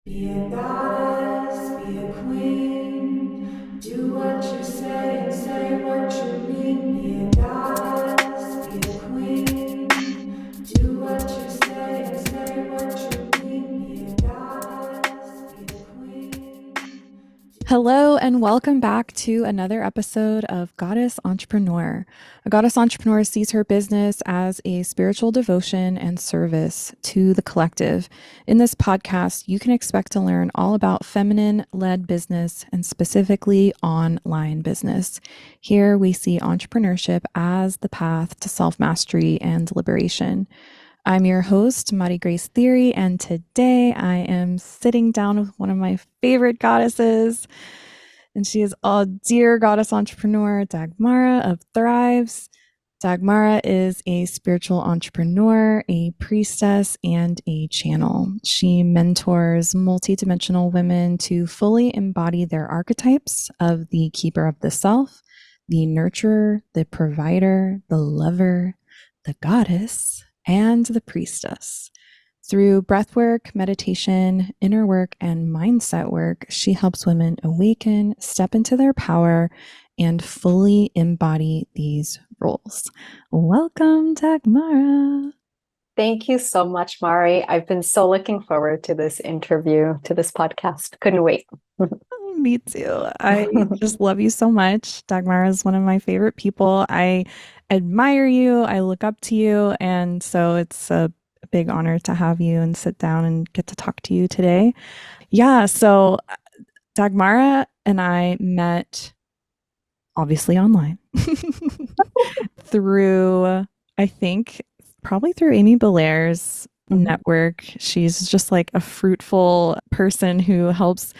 Be a goddess, be a queen. Do what you say and say what you mean. Be a goddess, be a queen. Do what you say and say what you mean. Be a goddess, be a queen. Hello, and welcome back to another episode of Goddess Entrepreneur. A goddess entrepreneur sees her business as a spiritual devotion and service to the collective. In this podcast, you can expect to learn all about feminine led business and specifically online business. Here, we see entrepreneurship as the path to self mastery and liberation. I'm your host, Mari Grace Theory, and today I am sitting down with one of my favorite goddesses, and she is a dear goddess entrepreneur, Dagmara of THRIVS. Dagmara is a spiritual entrepreneur, a priestess, and a channel. She mentors multidimensional women to fully embody their archetypes of the keeper of the self, the nurturer, the provider, the lover, the goddess, and the priestess. Through breathwork, meditation, inner work, and mindset work, she helps women awaken, step into their power, and fully embody these roles. Welcome, Dagmara. Thank you so much, Mari. I've been so looking forward to this interview, to this podcast. Couldn't wait. Me too. I just love you so much. Dagmara is one of my favorite people. I admire you. I look up to you. And so it's a big honor to have you and sit down and get to talk to you today. Yeah. So Dagmara and I met obviously online through, I think, probably through Amy Belair's network. She's just like a fruitful person who helps.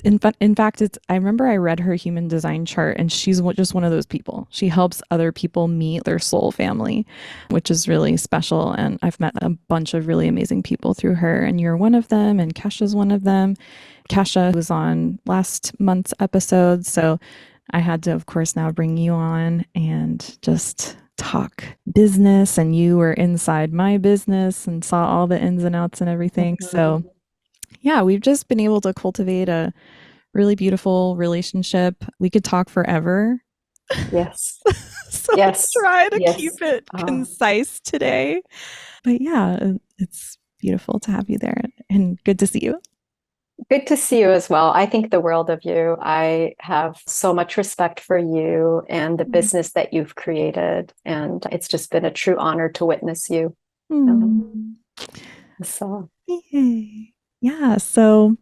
In fact, I remember I read her human design chart, and she's just one of those people. She helps other people meet their soul family, which is really special. And I've met a bunch of really amazing people through her, and you're one of them, and Kesha's one of them. Kesha was on last month's episode, so I had to, of course, now bring you on and just talk business, and you were inside my business and saw all the ins and outs and everything. So, yeah, we've just been able to cultivate a really beautiful relationship. We could talk forever. Yes. So Yes. try to Yes. keep it concise today. But yeah, it's beautiful to have you there and good to see you. Good to see you as well. I think the world of you. I have so much respect for you and the business that you've created. And it's just been a true honor to witness you. So, Yay. Yeah. So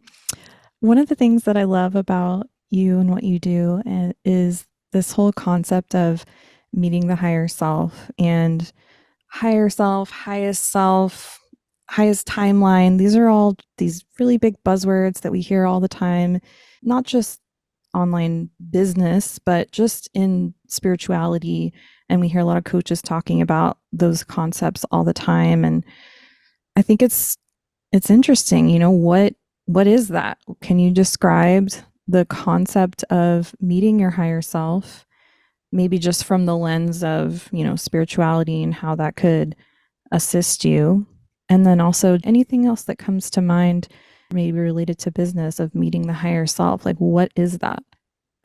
one of the things that I love about you and what you do is this whole concept of meeting the higher self and higher self, highest timeline. These are all these really big buzzwords that we hear all the time, not just online business, but just in spirituality. And we hear a lot of coaches talking about those concepts all the time. And I think it's interesting, what is that? Can you describe the concept of meeting your higher self, maybe just from the lens of, spirituality and how that could assist you? And then also anything else that comes to mind, maybe related to business of meeting the higher self. Like, what is that?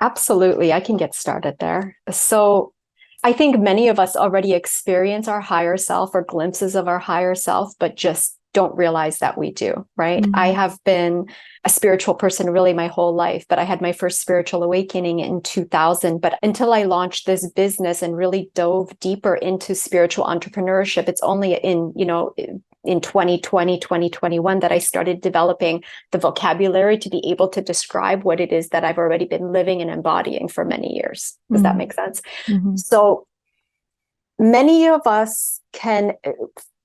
absolutely. I can get started there. So, I think many of us already experience our higher self or glimpses of our higher self, but just don't realize that we do, right? I have been a spiritual person really my whole life, but I had my first spiritual awakening in 2000. But until I launched this business and really dove deeper into spiritual entrepreneurship, it's only in 2020, 2021 that I started developing the vocabulary to be able to describe what it is that I've already been living and embodying for many years. Does that make sense? So many of us can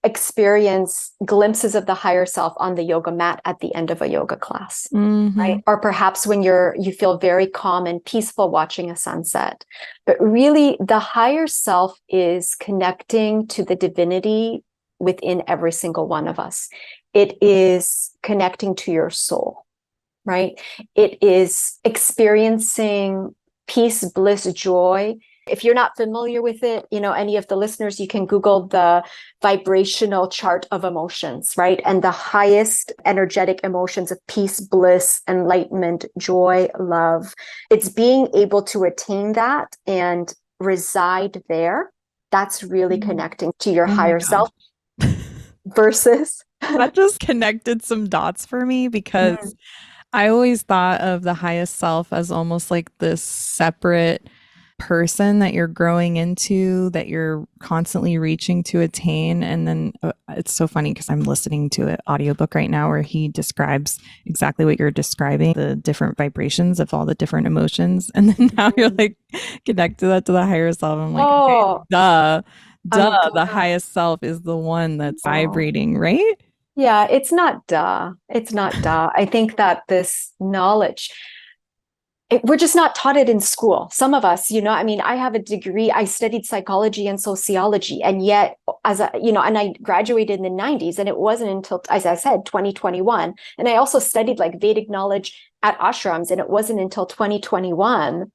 experience glimpses of the higher self on the yoga mat at the end of a yoga class, right? Or perhaps when you feel very calm and peaceful watching a sunset. But really, the higher self is connecting to the divinity within every single one of us. It is connecting to your soul, right? It is experiencing peace, bliss, joy If you're not familiar with it, any of the listeners, you can Google the vibrational chart of emotions, right? And the highest energetic emotions of peace, bliss, enlightenment, joy, love. It's being able to attain that and reside there. That's really connecting to your higher self versus. That just connected some dots for me because I always thought of the highest self as almost like this separate person that you're growing into, that you're constantly reaching to attain. And then it's so funny because I'm listening to an audiobook right now where he describes exactly what you're describing, the different vibrations of all the different emotions. And then now you're like, connect to that to the higher self. I'm like, okay, the highest self is the one that's vibrating, right? Yeah, it's not duh. It's not duh. I think that this knowledge, we're just not taught it in school. Some of us, I have a degree, I studied psychology and sociology, and yet and I graduated in the 90s, and it wasn't until, as I said, 2021. And I also studied like Vedic knowledge at ashrams, and it wasn't until 2021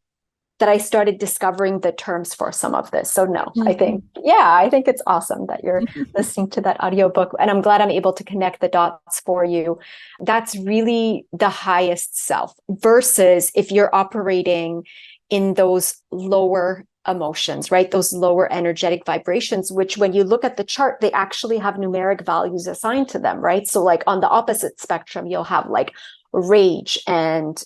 that I started discovering the terms for some of this. So no, I think it's awesome that you're listening to that audiobook. And I'm glad I'm able to connect the dots for you. That's really the highest self versus if you're operating in those lower emotions, right? Those lower energetic vibrations, which when you look at the chart, they actually have numeric values assigned to them, right? So like on the opposite spectrum, you'll have like rage and,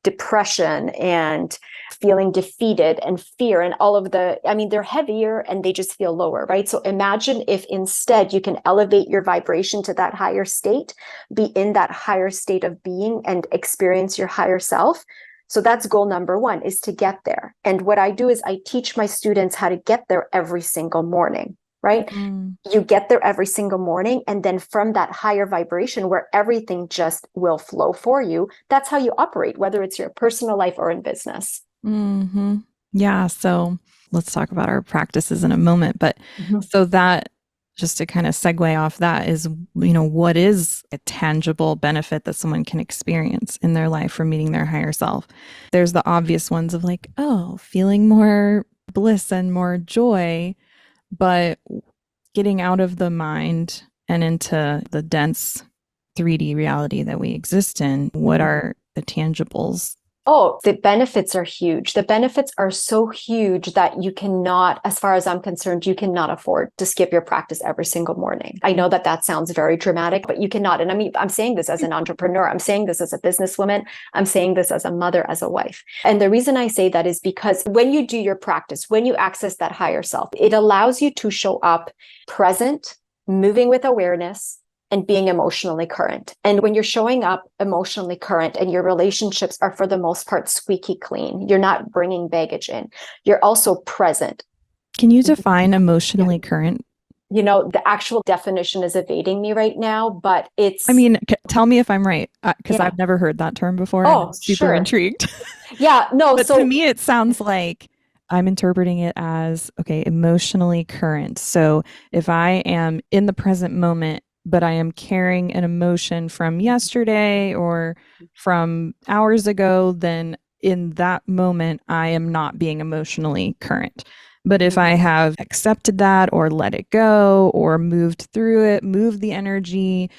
depression and feeling defeated and fear and all of they're heavier and they just feel lower, right? So imagine if instead you can elevate your vibration to that higher state, be in that higher state of being and experience your higher self. So that's goal number one, is to get there. And what I do is I teach my students how to get there every single morning, right? You get there every single morning. And then from that higher vibration where everything just will flow for you, that's how you operate, whether it's your personal life or in business. Yeah. So let's talk about our practices in a moment. But so that, just to kind of segue off that, is, what is a tangible benefit that someone can experience in their life from meeting their higher self? There's the obvious ones of like, feeling more bliss and more joy, but getting out of the mind and into the dense 3D reality that we exist in, what are the tangibles? Oh, the benefits are huge. The benefits are so huge that you cannot, as far as I'm concerned, you cannot afford to skip your practice every single morning. I know that sounds very dramatic, but you cannot. And I mean, I'm saying this as an entrepreneur. I'm saying this as a businesswoman. I'm saying this as a mother, as a wife. And the reason I say that is because when you do your practice, when you access that higher self, it allows you to show up present, moving with awareness, and being emotionally current. And when you're showing up emotionally current and your relationships are for the most part squeaky clean, you're not bringing baggage in. You're also present. Can you define emotionally current? The actual definition is evading me right now, but it's... I mean, tell me if I'm right, because I've never heard that term before. Oh, I'm super intrigued. Yeah, no. But to me, it sounds like I'm interpreting it as, okay, emotionally current. So if I am in the present moment, but I am carrying an emotion from yesterday or from hours ago, then in that moment, I am not being emotionally current. But if I have accepted that or let it go or moved through it, moved the energy,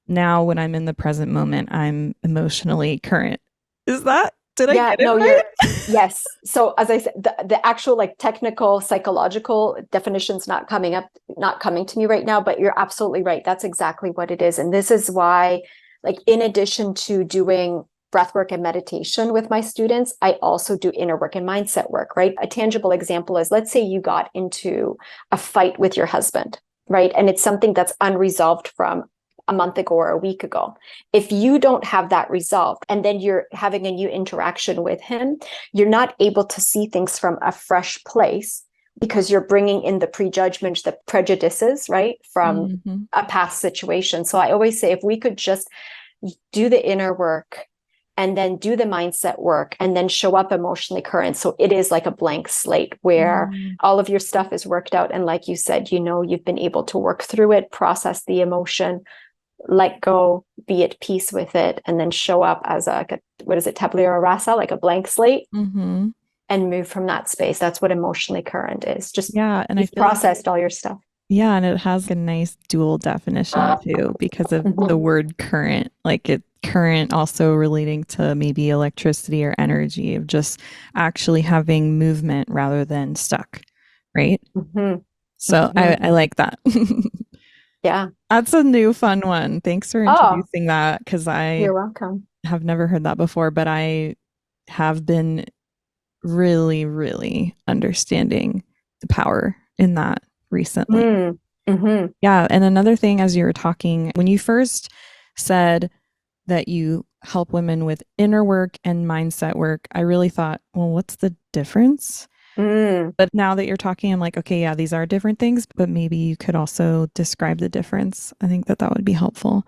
now when I'm in the present moment, I'm emotionally current. Is that? Did I get it right? Yes. So as I said, the actual like technical psychological definition's not coming to me right now, but you're absolutely right. That's exactly what it is. And this is why, like, in addition to doing breathwork and meditation with my students, I also do inner work and mindset work, right? A tangible example is, let's say you got into a fight with your husband, right? And it's something that's unresolved from a month ago or a week ago. If you don't have that resolved and then you're having a new interaction with him, you're not able to see things from a fresh place because you're bringing in the prejudgments, the prejudices, right, from a past situation. So I always say, if we could just do the inner work and then do the mindset work and then show up emotionally current. So it is like a blank slate where all of your stuff is worked out. And like you said, you've been able to work through it, process the emotion, let go, be at peace with it, and then show up as tabula rasa, like a blank slate. and move from that space. That's what emotionally current is. Just Yeah. And I you've feel like, processed all your stuff. yeah, and it has a nice dual definition too, because of the word current, like it current also relating to maybe electricity or energy of just actually having movement rather than stuck, right? Mhm. So Mhm. I like that. Yeah. That's a new fun one. Thanks for Oh, introducing that because I you're welcome. have never heard that before, but I have been really, really understanding the power in that recently. Mm. Hmm. Yeah. And another thing, as you were talking, when you first said that you help women with inner work and mindset work, I really thought, well, what's the difference? Mm. But now that you're talking, I'm like, okay, yeah, these are different things, but maybe you could also describe the difference. I think that that would be helpful.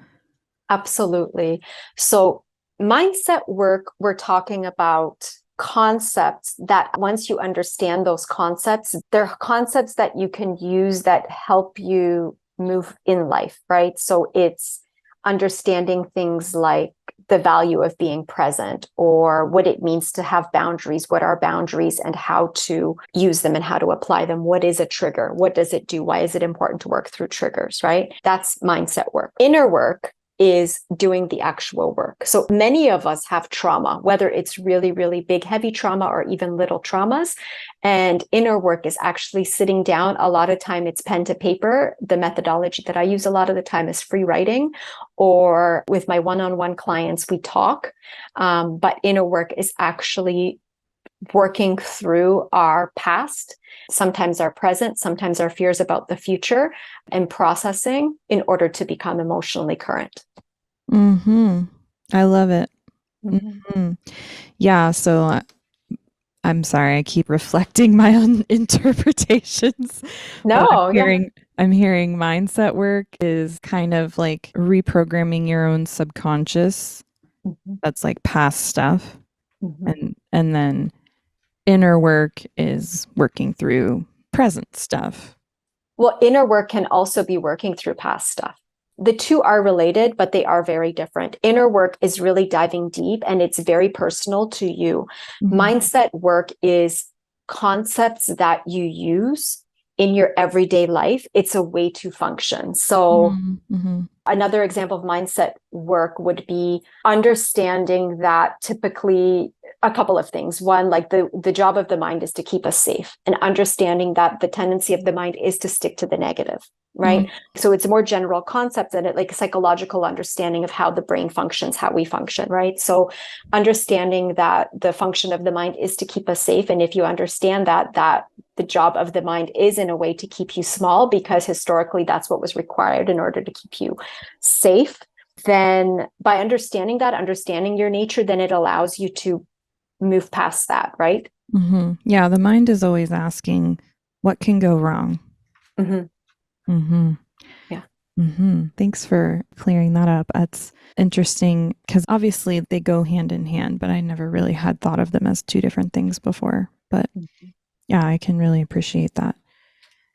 Absolutely. So, mindset work, we're talking about concepts that once you understand those concepts, they're concepts that you can use that help you move in life, right? So, it's understanding things like the value of being present or what it means to have boundaries, what are boundaries and how to use them and how to apply them. What is a trigger? What does it do? Why is it important to work through triggers, right? That's mindset work. Inner work is doing the actual work. So many of us have trauma, whether it's really, really big, heavy trauma or even little traumas. And inner work is actually sitting down. A lot of time it's pen to paper. The methodology that I use a lot of the time is free writing, or with my one-on-one clients, we talk. But inner work is actually working through our past, sometimes our present, sometimes our fears about the future, and processing in order to become emotionally current. Mm-hmm. I love it. Mhm. Mm-hmm. Yeah. So I'm sorry, I keep reflecting my own interpretations, but No, yeah. I'm hearing mindset work is kind of like reprogramming your own subconscious. Mhm. That's like past stuff. Mhm. And then inner work is working through present stuff. Well, inner work can also be working through past stuff. The two are related, but they are very different. Inner work is really diving deep and it's very personal to you. Mm-hmm. Mindset work is concepts that you use in your everyday life. It's a way to function. So, Mm-hmm. another example of mindset work would be understanding that typically a couple of things. One, like the job of the mind is to keep us safe, and understanding that the tendency of the mind is to stick to the negative, right? So it's a more general concept than it like a psychological understanding of how the brain functions, how we function, right? So understanding that the function of the mind is to keep us safe. And if you understand that the job of the mind is in a way to keep you small, because historically that's what was required in order to keep you safe, then by understanding that, understanding your nature, then it allows you to move past that, right? Mm-hmm. Yeah, the mind is always asking, what can go wrong? Mm-hmm. Mm-hmm. Yeah. Mm-hmm. Thanks for clearing that up. That's interesting because obviously they go hand in hand, but I never really had thought of them as two different things before. But yeah, I can really appreciate that.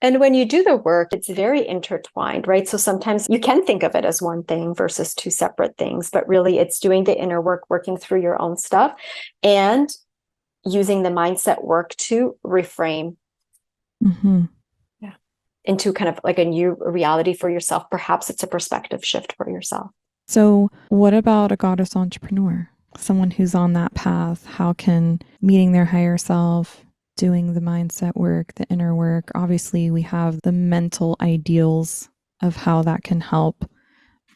And when you do the work, it's very intertwined, right? So sometimes you can think of it as one thing versus two separate things, but really it's doing the inner work, working through your own stuff, and using the mindset work to reframe Mm-hmm. into kind of like a new reality for yourself. Perhaps it's a perspective shift for yourself. So, what about a goddess entrepreneur? Someone who's on that path, how can meeting their higher self, doing the mindset work, the inner work, obviously we have the mental ideals of how that can help,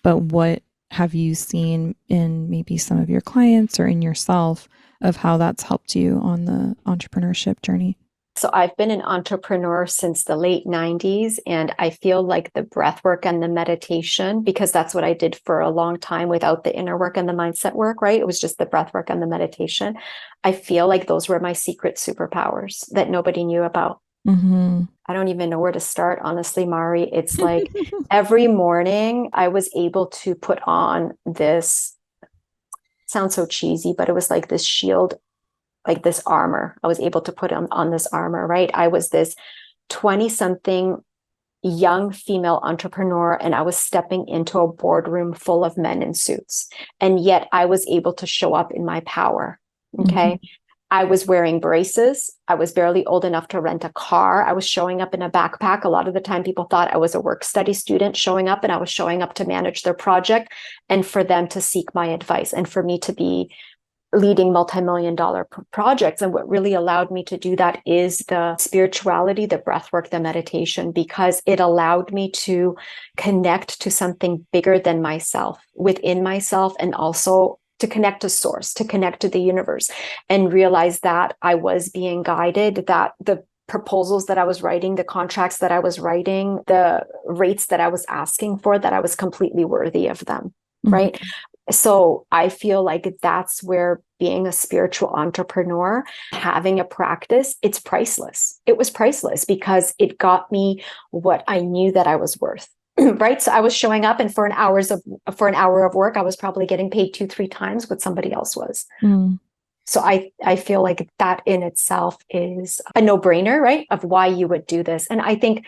but what have you seen in maybe some of your clients or in yourself of how that's helped you on the entrepreneurship journey? So I've been an entrepreneur since the late 90s, and I feel like the breath work and the meditation, because that's what I did for a long time without the inner work and the mindset work, right? It was just the breath work and the meditation. I feel like those were my secret superpowers that nobody knew about. Mm-hmm. I don't even know where to start, honestly, Mari. It's like every morning I was able to put on this, sounds so cheesy, but it was like this shield, like this armor. I was able to put on this armor, right? I was this 20 something young female entrepreneur, and I was stepping into a boardroom full of men in suits. And yet I was able to show up in my power. Okay. Mm-hmm. I was wearing braces. I was barely old enough to rent a car. I was showing up in a backpack. A lot of the time people thought I was a work study student showing up, and I was showing up to manage their project and for them to seek my advice and for me to be leading multi-million-dollar projects. And what really allowed me to do that is the spirituality, the breath work, the meditation, because it allowed me to connect to something bigger than myself, within myself, and also to connect to source, to connect to the universe, and realize that I was being guided, that the proposals that I was writing, the contracts that I was writing, the rates that I was asking for, that I was completely worthy of them, right? So I feel like that's where being a spiritual entrepreneur, having a practice, it's priceless. It was priceless because it got me what I knew that I was worth. Right. So I was showing up, and for an hour of work, I was probably getting paid 2-3 times what somebody else was. So I feel like that in itself is a no-brainer, right? Of why you would do this. And I think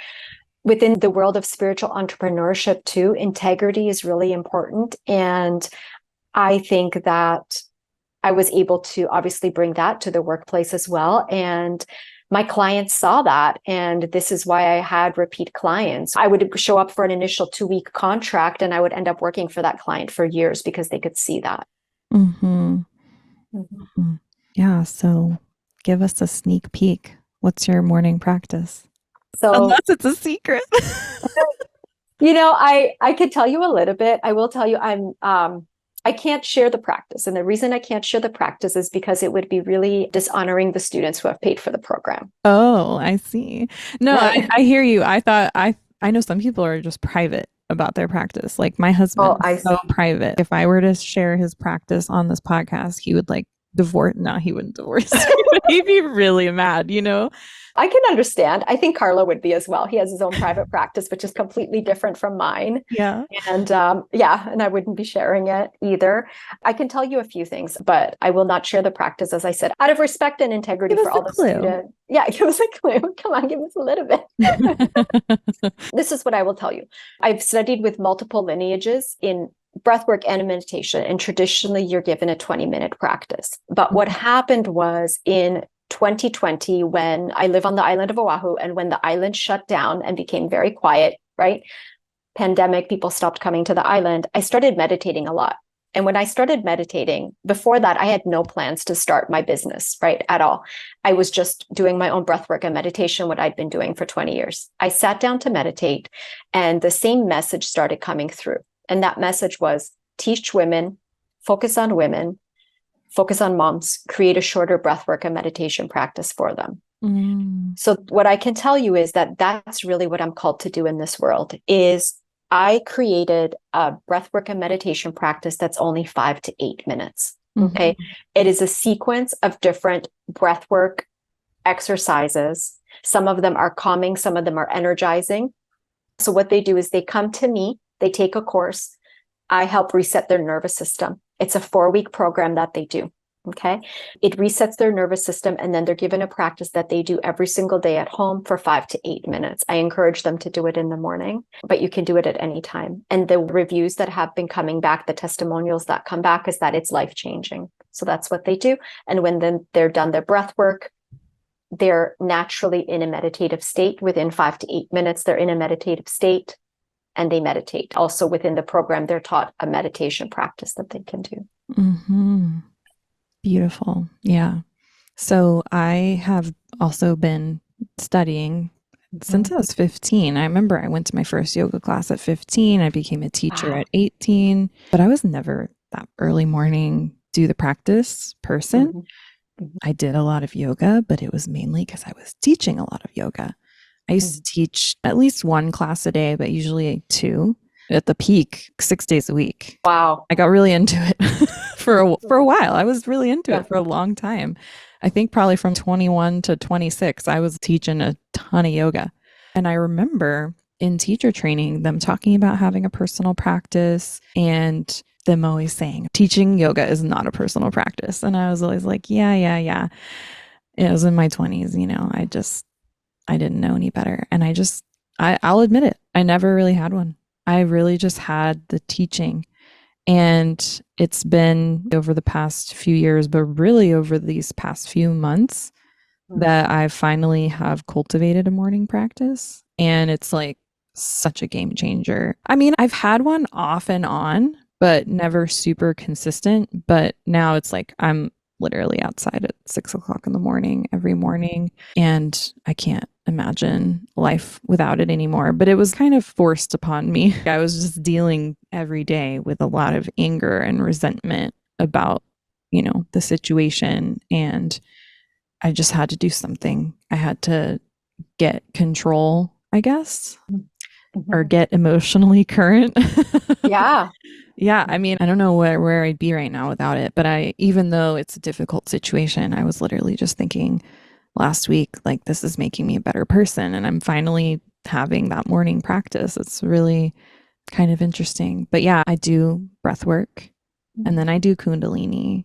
within the world of spiritual entrepreneurship too, integrity is really important. And I think that I was able to obviously bring that to the workplace as well. And my clients saw that. And this is why I had repeat clients. I would show up for an initial 2-week contract, and I would end up working for that client for years because they could see that. Yeah. So give us a sneak peek. What's your morning practice? So, unless it's a secret. I could tell you a little bit. I will tell you I can't share the practice. And the reason I can't share the practice is because it would be really dishonoring the students who have paid for the program. Oh, I see. No, right. I hear you. I know some people are just private about their practice. Like my husband is so private. If I were to share his practice on this podcast, he would divorce. No, he wouldn't divorce. He'd be really mad, I can understand. I think Carlo would be as well. He has his own private practice, which is completely different from mine. Yeah. And and I wouldn't be sharing it either. I can tell you a few things, but I will not share the practice, as I said, out of respect and integrity for all the students. Yeah, give us a clue. Come on, give us a little bit. This is what I will tell you. I've studied with multiple lineages in breathwork and meditation, and traditionally you're given a 20-minute practice. But what happened was in 2020, when I live on the island of Oahu, and when the island shut down and became very quiet, right? Pandemic, people stopped coming to the island. I started meditating a lot. And when I started meditating, before that, I had no plans to start my business, right? At all. I was just doing my own breathwork and meditation, what I'd been doing for 20 years. I sat down to meditate, and the same message started coming through. And that message was teach women, focus on moms, create a shorter breathwork and meditation practice for them. So what I can tell you is that that's really what I'm called to do in this world. Is I created a breathwork and meditation practice that's only 5 to 8 minutes. Okay. It is a sequence of different breathwork exercises. Some of them are calming, some of them are energizing. So what they do is they come to me, they take a course. I help reset their nervous system. It's a 4-week program that they do. Okay. It resets their nervous system, and then they're given a practice that they do every single day at home for 5 to 8 minutes. I encourage them to do it in the morning, but you can do it at any time. And the reviews that have been coming back, the testimonials that come back, is that it's life-changing. So that's what they do. And when then they're done their breath work, they're naturally in a meditative state. Within 5 to 8 minutes, they're in a meditative state and they meditate. Also within the program, they're taught a meditation practice that they can do. Beautiful. Yeah. So I have also been studying since I was 15. I remember I went to my first yoga class at 15. I became a teacher at 18, but I was never that early morning do the practice person. I did a lot of yoga, but it was mainly because I was teaching a lot of yoga. I used to teach at least 1 class a day, but usually 2. At the peak, 6 days a week. Wow. I got really into it for a while. I was really into it for a long time. I think probably from 21 to 26, I was teaching a ton of yoga. And I remember in teacher training, them talking about having a personal practice and them always saying, teaching yoga is not a personal practice. And I was always like, yeah. It was in my 20s, I didn't know any better. And I'll admit it. I never really had one. I really just had the teaching. And it's been over the past few years, but really over these past few months that I finally have cultivated a morning practice. And it's like such a game changer. I mean, I've had one off and on, but never super consistent. But now it's like I'm literally outside at 6 o'clock in the morning every morning. And I can't imagine life without it anymore. But it was kind of forced upon me. I was just dealing every day with a lot of anger and resentment about, the situation. And I just had to do something. I had to get control, I guess, or get emotionally current. Yeah. Yeah, I mean, I don't know where I'd be right now without it, but even though it's a difficult situation, I was literally just thinking last week, like, this is making me a better person, and I'm finally having that morning practice. It's really kind of interesting. But yeah, I do breath work, and then I do Kundalini,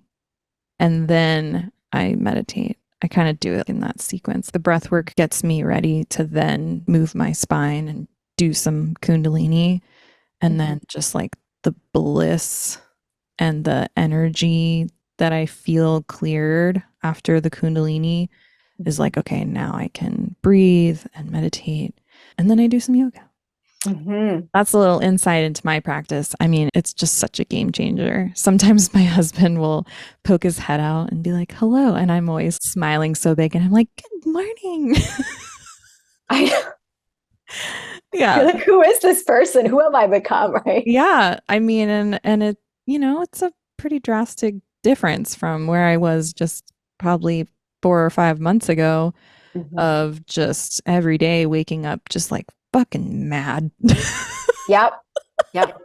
and then I meditate. I kind of do it in that sequence. The breath work gets me ready to then move my spine and do some Kundalini. And then just like the bliss and the energy that I feel cleared after the Kundalini is like, okay, now I can breathe and meditate. And then I do some yoga. That's a little insight into my practice. I mean, it's just such a game changer. Sometimes my husband will poke his head out and be like, hello. And I'm always smiling so big. And I'm like, good morning. Yeah. You're like, who is this person? Who have I become? Right. Yeah. I mean, and it, it's a pretty drastic difference from where I was just probably 4 or 5 months ago of just every day waking up just like fucking mad. Yep. Yep.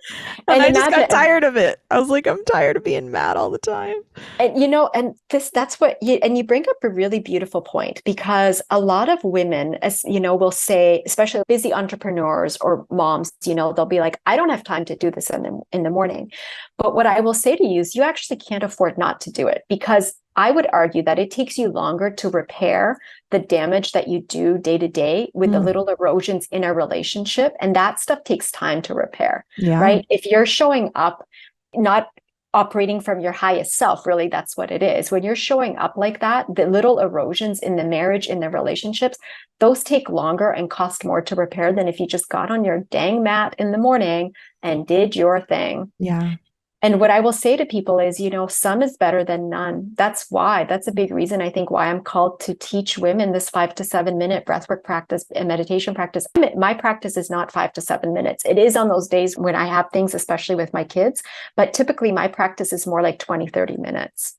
And I just got tired of it. I was like, I'm tired of being mad all the time. And and that's what you bring up a really beautiful point, because a lot of women, as will say, especially busy entrepreneurs or moms, they'll be like, I don't have time to do this in the morning. But what I will say to you is you actually can't afford not to do it, because I would argue that it takes you longer to repair the damage that you do day to day with the little erosions in a relationship. And that stuff takes time to repair, right? If you're showing up, not operating from your highest self, really, that's what it is. When you're showing up like that, the little erosions in the marriage, in the relationships, those take longer and cost more to repair than if you just got on your dang mat in the morning and did your thing. Yeah. And what I will say to people is, some is better than none. That's a big reason, I think, why I'm called to teach women this 5 to 7 minute breathwork practice and meditation practice. My practice is not 5 to 7 minutes. It is on those days when I have things, especially with my kids. But typically my practice is more like 20, 30 minutes.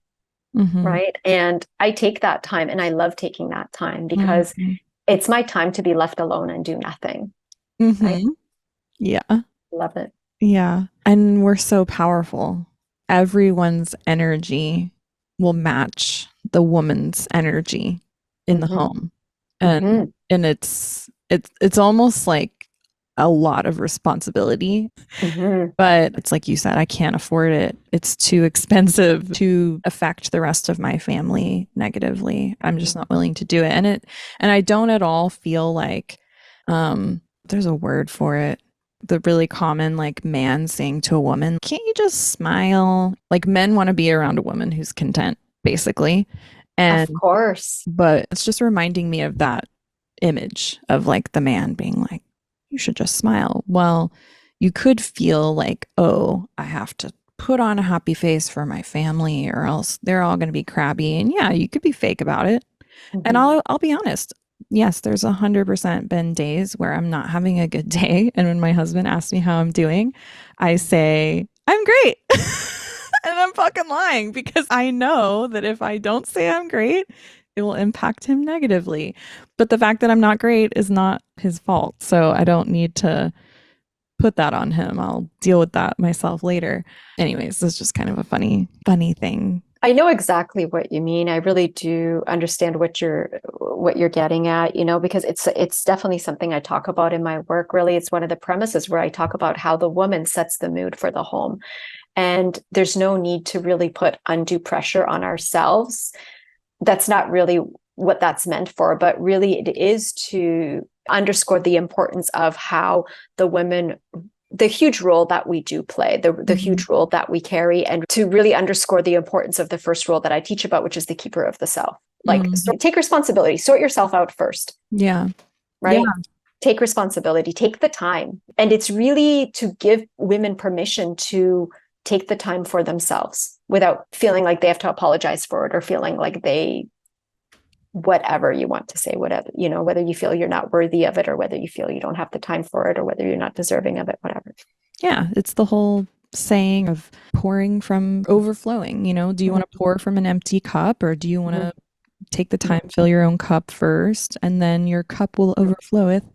Right. And I take that time, and I love taking that time because it's my time to be left alone and do nothing. Right? Yeah. Love it. Yeah. And we're so powerful. Everyone's energy will match the woman's energy in the home. And it's almost like a lot of responsibility. But it's like you said, I can't afford it. It's too expensive to affect the rest of my family negatively. I'm just not willing to do it. And I don't at all feel like there's a word for it. The really common like man saying to a woman, can't you just smile? Like men want to be around a woman who's content, basically. And of course. But it's just reminding me of that image of like the man being like, you should just smile. Well, you could feel like, oh, I have to put on a happy face for my family or else they're all going to be crabby. And yeah, you could be fake about it. And I'll be honest. Yes, there's 100% been days where I'm not having a good day. And when my husband asks me how I'm doing, I say, I'm great. And I'm fucking lying, because I know that if I don't say I'm great, it will impact him negatively. But the fact that I'm not great is not his fault. So I don't need to put that on him. I'll deal with that myself later. Anyways, it's just kind of a funny thing. I know exactly what you mean. I really do understand what you're getting at, because it's definitely something I talk about in my work. Really, it's one of the premises where I talk about how the woman sets the mood for the home. And there's no need to really put undue pressure on ourselves. That's not really what that's meant for, but really it is to underscore the importance of how the women the huge role that we do play, the huge role that we carry, and to really underscore the importance of the first role that I teach about, which is the keeper of the self. Like, so take responsibility, sort yourself out first. Yeah. Right. Yeah. Take responsibility, take the time. And it's really to give women permission to take the time for themselves without feeling like they have to apologize for it, or feeling like they, whatever you want to say, whatever, you know, whether you feel you're not worthy of it, or whether you feel you don't have the time for it, or whether you're not deserving of it, whatever. Yeah. It's the whole saying of pouring from overflowing. You know, do you want to pour from an empty cup, or do you want to take the time, fill your own cup first, and then your cup will overfloweth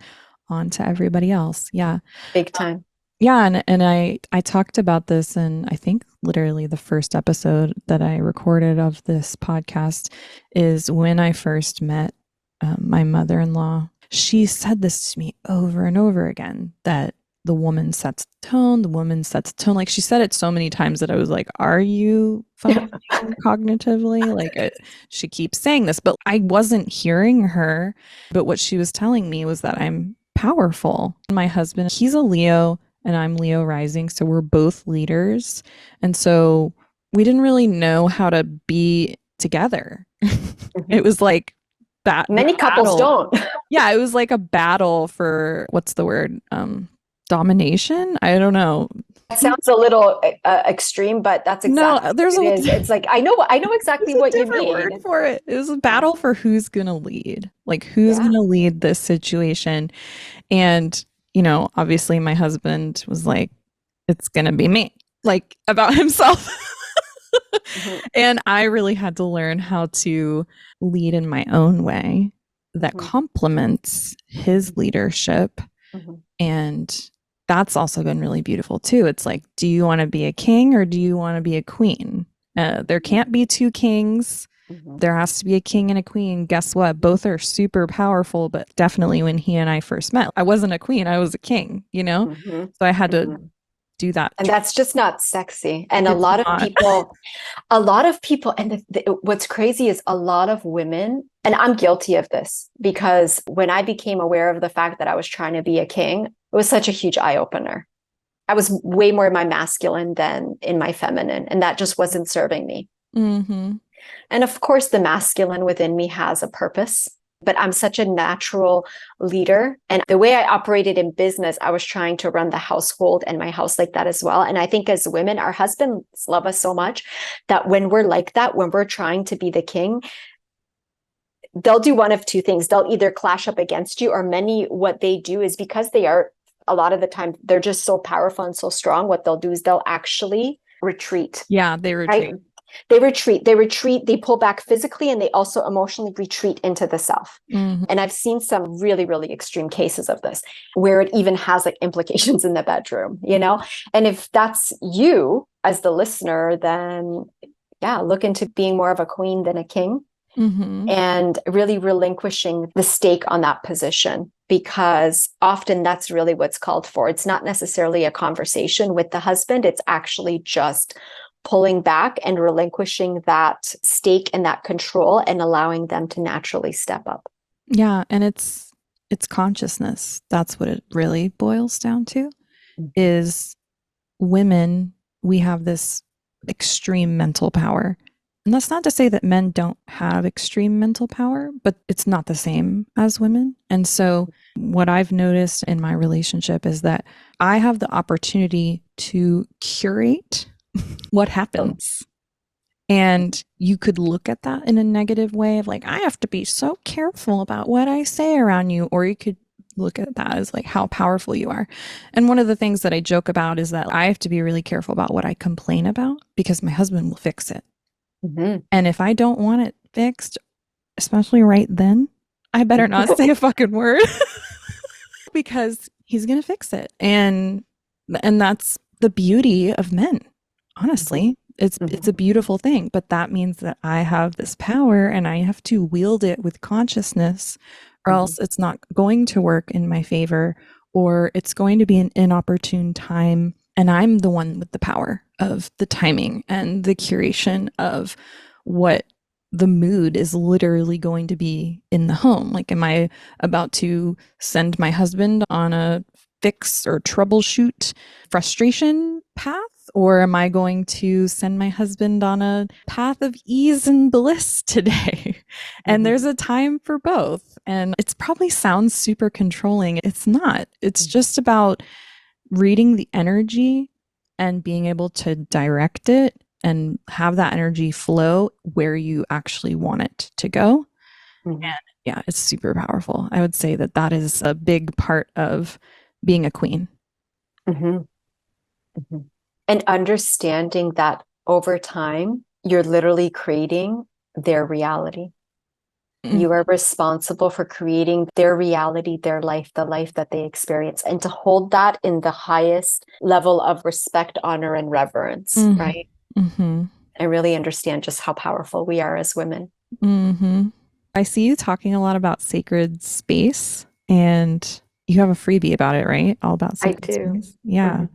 onto everybody else? Yeah. Big time. Yeah. And I talked about this in, I think, literally the first episode that I recorded of this podcast is when I first met my mother-in-law. She said this to me over and over again, that the woman sets the tone, the woman sets the tone. Like, she said it so many times that I was like, are you functioning cognitively? Like, she keeps saying this, but I wasn't hearing her. But what she was telling me was that I'm powerful. My husband, he's a Leo and I'm Leo rising. So we're both leaders. And so we didn't really know how to be together. It was like that. Many couples don't. Yeah. It was like a battle for, what's the word? Domination. I don't know. It sounds a little extreme, but that's exactly there's what it is. It's like, I know exactly what you mean. Word for it. It was a battle for who's gonna lead, like who's gonna lead this situation. And, you know, obviously my husband was like, it's gonna be me, like, about himself. And I really had to learn how to lead in my own way that complements his leadership. And that's also been really beautiful too. It's like, do you want to be a king or do you want to be a queen? There can't be two kings. There has to be a king and a queen. Guess what? Both are super powerful, but definitely when he and I first met, I wasn't a queen, I was a king, you know? So I had to do that. And that's just not sexy. And a lot of people, and what's crazy is a lot of women, and I'm guilty of this, because when I became aware of the fact that I was trying to be a king, it was such a huge eye opener. I was way more in my masculine than in my feminine, and that just wasn't serving me. And of course, the masculine within me has a purpose, but I'm such a natural leader. And the way I operated in business, I was trying to run the household and my house like that as well. And I think as women, our husbands love us so much that when we're like that, when we're trying to be the king, they'll do one of two things. They'll either clash up against you, or what they do is, because they are, a lot of the time, they're just so powerful and so strong, what they'll do is they'll actually retreat. Yeah, they retreat. Right? They retreat, they pull back physically, and they also emotionally retreat into the self. And I've seen some really, really extreme cases of this, where it even has like implications in the bedroom, you know? And if that's you as the listener, then yeah, look into being more of a queen than a king. And really relinquishing the stake on that position, because often that's really what's called for. It's not necessarily a conversation with the husband. It's actually just pulling back and relinquishing that stake and that control, and allowing them to naturally step up. Yeah. And it's consciousness. That's what it really boils down to, is women, we have this extreme mental power. And that's not to say that men don't have extreme mental power, but it's not the same as women. And so what I've noticed in my relationship is that I have the opportunity to curate what happens. And you could look at that in a negative way of like, I have to be so careful about what I say around you. Or you could look at that as like how powerful you are. And one of the things that I joke about is that I have to be really careful about what I complain about, because my husband will fix it. And if I don't want it fixed, especially right then, I better not say a fucking word, because he's going to fix it. And that's the beauty of men. Honestly, it's a beautiful thing, but that means that I have this power and I have to wield it with consciousness, or else it's not going to work in my favor, or it's going to be an inopportune time. And I'm the one with the power of the timing and the curation of what the mood is literally going to be in the home. Like, am I about to send my husband on a fix or troubleshoot frustration path? Or am I going to send my husband on a path of ease and bliss today? And there's a time for both. And it's probably sounds super controlling. It's not. It's just about reading the energy and being able to direct it and have that energy flow where you actually want it to go. And yeah, it's super powerful. I would say that that is a big part of being a queen. And understanding that over time, you're literally creating their reality. You are responsible for creating their reality, their life, the life that they experience, and to hold that in the highest level of respect, honor, and reverence, right? And really understand just how powerful we are as women. I see you talking a lot about sacred space, and you have a freebie about it, right? All about sacred space. Yeah.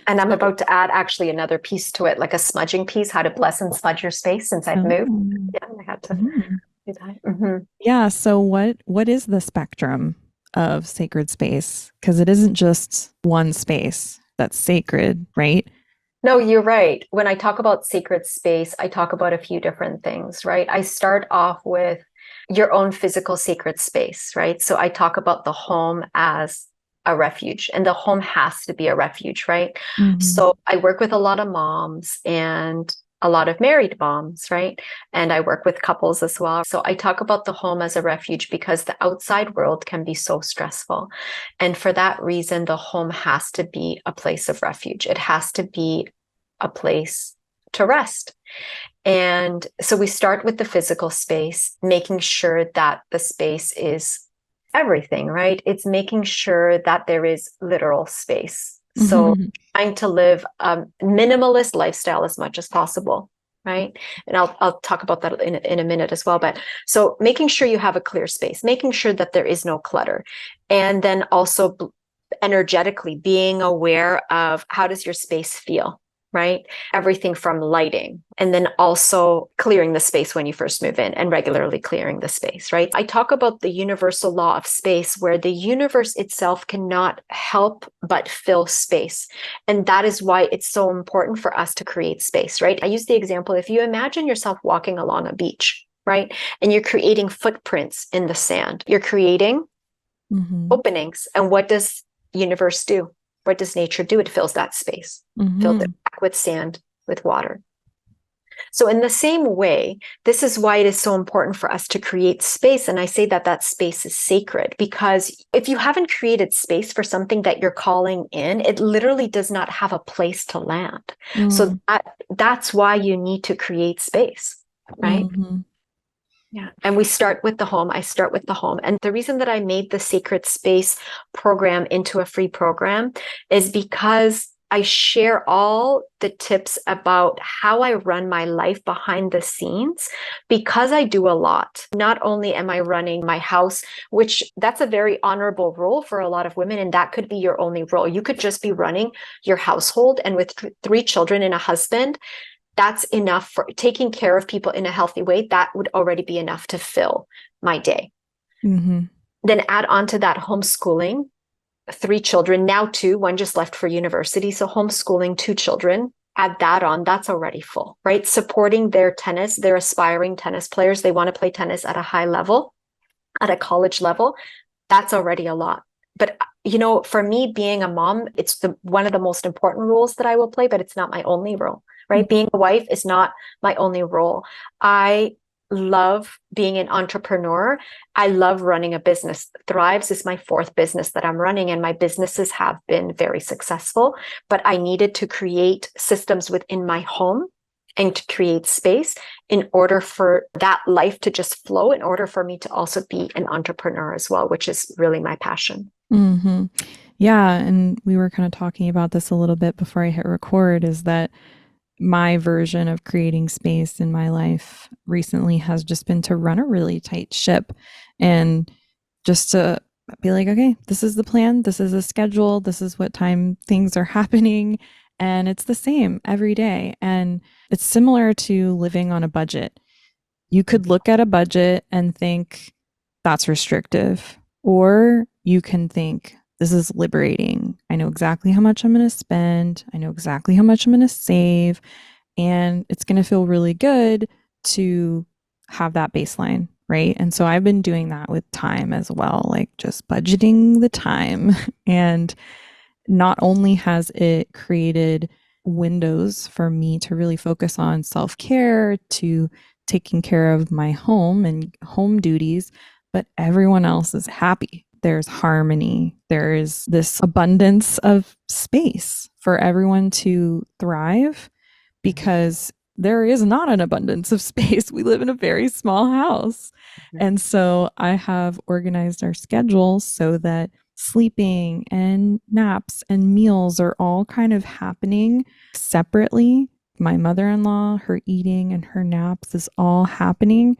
And I'm about to add actually another piece to it, like a smudging piece, how to bless and smudge your space since I've moved. Yeah, I had to do that. Yeah. So what is the spectrum of sacred space? Because it isn't just one space that's sacred, right? No, you're right. When I talk about sacred space, I talk about a few different things, right? I start off with your own physical sacred space, right? So I talk about the home as a refuge, and the home has to be a refuge, right? So I work with a lot of moms and a lot of married moms, right? And I work with couples as well. So I talk about the home as a refuge because the outside world can be so stressful. And for that reason, the home has to be a place of refuge. It has to be a place to rest. And so we start with the physical space, making sure that the space is everything, right? It's making sure that there is literal space. So trying to live a minimalist lifestyle as much as possible, right? And I'll talk about that in a minute as well. But so making sure you have a clear space, making sure that there is no clutter, and then also energetically being aware of how does your space feel, right? Everything from lighting, and then also clearing the space when you first move in and regularly clearing the space, right? I talk about the universal law of space where the universe itself cannot help but fill space. And that is why it's so important for us to create space, right? I use the example, if you imagine yourself walking along a beach, right? And you're creating footprints in the sand, you're creating openings. And what does universe do? What does nature do? It fills that space, fills it back with sand, with water. So in the same way, this is why it is so important for us to create space. And I say that that space is sacred, because if you haven't created space for something that you're calling in, it literally does not have a place to land. So that's why you need to create space, right? Yeah. And we start with the home. I start with the home. And the reason that I made the Sacred Space program into a free program is because I share all the tips about how I run my life behind the scenes, because I do a lot. Not only am I running my house, which that's a very honorable role for a lot of women, and that could be your only role. You could just be running your household, and with 3 children and a husband, that's enough for taking care of people in a healthy way. That would already be enough to fill my day. Then add on to that homeschooling, 3 children, now 2, one just left for university. So homeschooling 2 children, add that on, that's already full, right? Supporting their tennis, they're aspiring tennis players. They want to play tennis at a high level, at a college level. That's already a lot. But you know, for me, being a mom, it's one of the most important roles that I will play, but it's not my only role. Right? Being a wife is not my only role. I love being an entrepreneur. I love running a business. Thrives is my 4th business that I'm running, and my businesses have been very successful, but I needed to create systems within my home and to create space in order for that life to just flow, in order for me to also be an entrepreneur as well, which is really my passion. Yeah. And we were kind of talking about this a little bit before I hit record, is that my version of creating space in my life recently has just been to run a really tight ship and just to be like, okay, this is the plan. This is the schedule. This is what time things are happening. And it's the same every day. And it's similar to living on a budget. You could look at a budget and think that's restrictive, or you can think this is liberating. I know exactly how much I'm going to spend. I know exactly how much I'm going to save. And it's going to feel really good to have that baseline. Right. And so I've been doing that with time as well, like just budgeting the time. And not only has it created windows for me to really focus on self care, to taking care of my home and home duties, but everyone else is happy. There's harmony. There's this abundance of space for everyone to thrive because there is not an abundance of space. We live in a very small house. And so I have organized our schedules so that sleeping and naps and meals are all kind of happening separately. My mother-in-law, her eating and her naps is all happening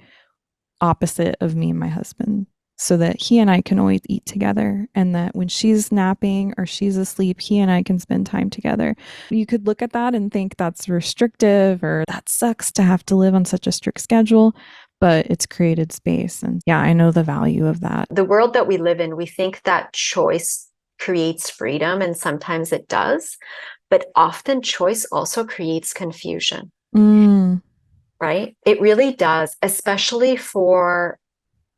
opposite of me and my husband, so that he and I can always eat together, and that when she's napping or she's asleep, he and I can spend time together. You could look at that and think that's restrictive or that sucks to have to live on such a strict schedule, but it's created space. And yeah, I know the value of that. The world that we live in, we think that choice creates freedom, and sometimes it does, but often choice also creates confusion. Right? It really does, especially for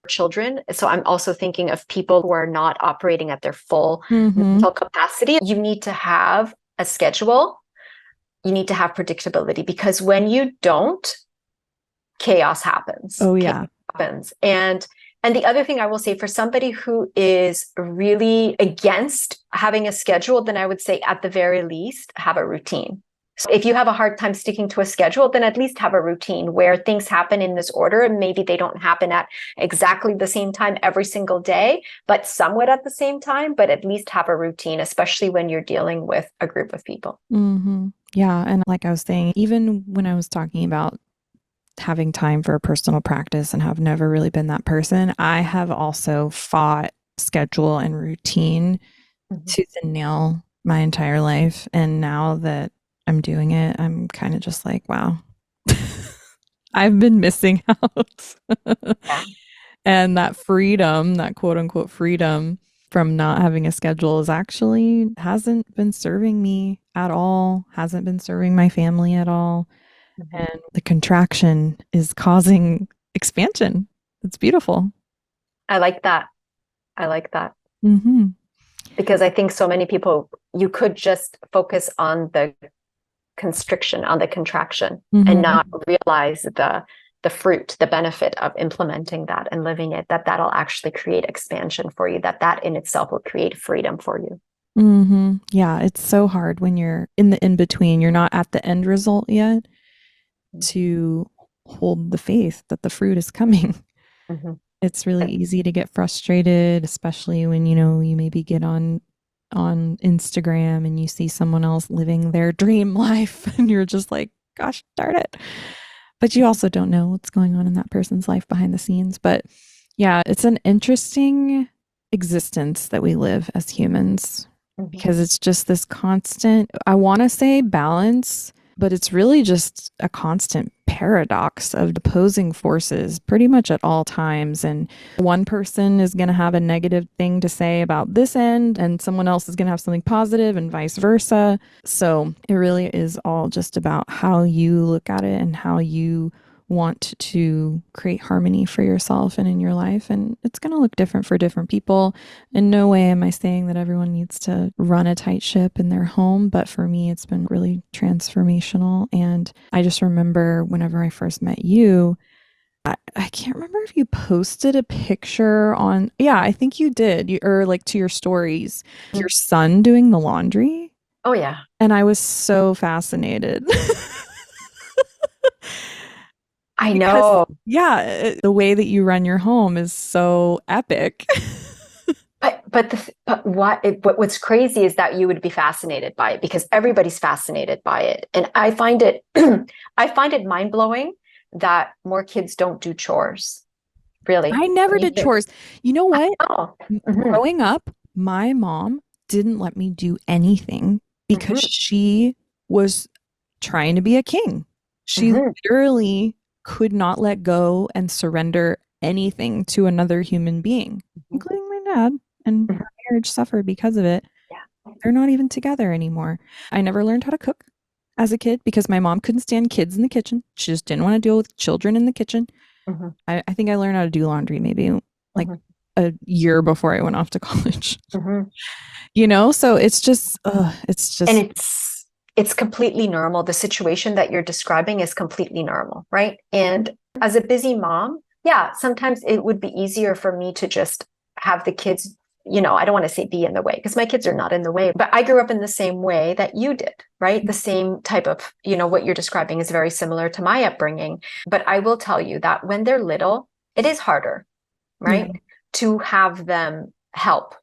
children. So I'm also thinking of people who are not operating at their full mental capacity. You need to have a schedule. You need to have predictability, because when you don't, chaos happens. Oh yeah. Chaos happens. And the other thing I will say, for somebody who is really against having a schedule, then I would say at the very least, have a routine. So if you have a hard time sticking to a schedule, then at least have a routine where things happen in this order, and maybe they don't happen at exactly the same time every single day, but somewhat at the same time, but at least have a routine, especially when you're dealing with a group of people. Yeah. And like I was saying, even when I was talking about having time for a personal practice and have never really been that person, I have also fought schedule and routine tooth and nail my entire life. And now that I'm doing it, I'm kind of just like, wow, I've been missing out. And that freedom, that quote unquote freedom from not having a schedule, is actually hasn't been serving me at all, hasn't been serving my family at all. And the contraction is causing expansion. It's beautiful. I like that. I like that. Because I think so many people, you could just focus on the constriction, on the contraction, and not realize the fruit, the benefit of implementing that and living it, that'll actually create expansion for you, that in itself will create freedom for you. Yeah, it's so hard when you're in the in-between. You're not at the end result yet, to hold the faith that the fruit is coming. It's really easy to get frustrated, especially when, you maybe get on Instagram and you see someone else living their dream life and you're just like, gosh darn it. But you also don't know what's going on in that person's life behind the scenes. But yeah, it's an interesting existence that we live as humans, because it's just this constant, I want to say balance, but it's really just a constant paradox of opposing forces pretty much at all times. And one person is going to have a negative thing to say about this end, and someone else is going to have something positive, and vice versa. So it really is all just about how you look at it and how you want to create harmony for yourself and in your life. And it's going to look different for different people. In no way am I saying that everyone needs to run a tight ship in their home, but for me, it's been really transformational. And I just remember whenever I first met you, I can't remember if you posted a picture on, yeah, I think you did, or like to your stories, your son doing the laundry. Oh yeah. And I was so fascinated. I know. Yeah, the way that you run your home is so epic. But what's crazy is that you would be fascinated by it, because everybody's fascinated by it. And I find it mind-blowing that more kids don't do chores. Really. I never did chores. You know what? Growing up, my mom didn't let me do anything because she was trying to be a king. She literally could not let go and surrender anything to another human being, including my dad and her marriage suffered because of it. Yeah. They're not even together anymore. I never learned how to cook as a kid because my mom couldn't stand kids in the kitchen. She just didn't want to deal with children in the kitchen. Mm-hmm. I think I learned how to do laundry maybe like Mm-hmm. a year before I went off to college. Mm-hmm. You know, so it's just and it's completely normal. The situation that you're describing is completely normal, right? And as a busy mom, yeah, sometimes it would be easier for me to just have the kids, I don't want to say be in the way because my kids are not in the way, but I grew up in the same way that you did, right? The same type of, what you're describing is very similar to my upbringing. But I will tell you that when they're little, it is harder, right? Yeah. To have them help.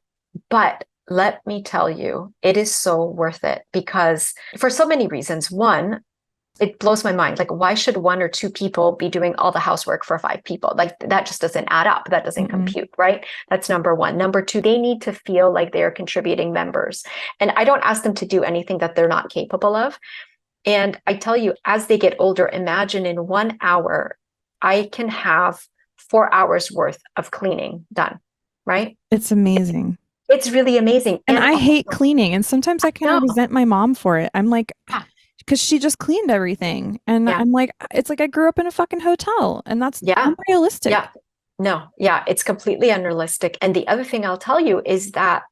But let me tell you, it is so worth it because for so many reasons. One, it blows my mind. Like, why should one or two people be doing all the housework for 5 people? Like, that just doesn't add up. That doesn't compute, right? That's number one. Number two, they need to feel like they are contributing members. And I don't ask them to do anything that they're not capable of. And I tell you, as they get older, imagine in 1 hour, I can have 4 hours worth of cleaning done, right? It's amazing. It's really amazing. And I hate cleaning. And sometimes I kind of resent my mom for it. I'm like, because she just cleaned everything. And I'm like, it's like I grew up in a fucking hotel and that's unrealistic. Yeah. No, yeah, it's completely unrealistic. And the other thing I'll tell you is that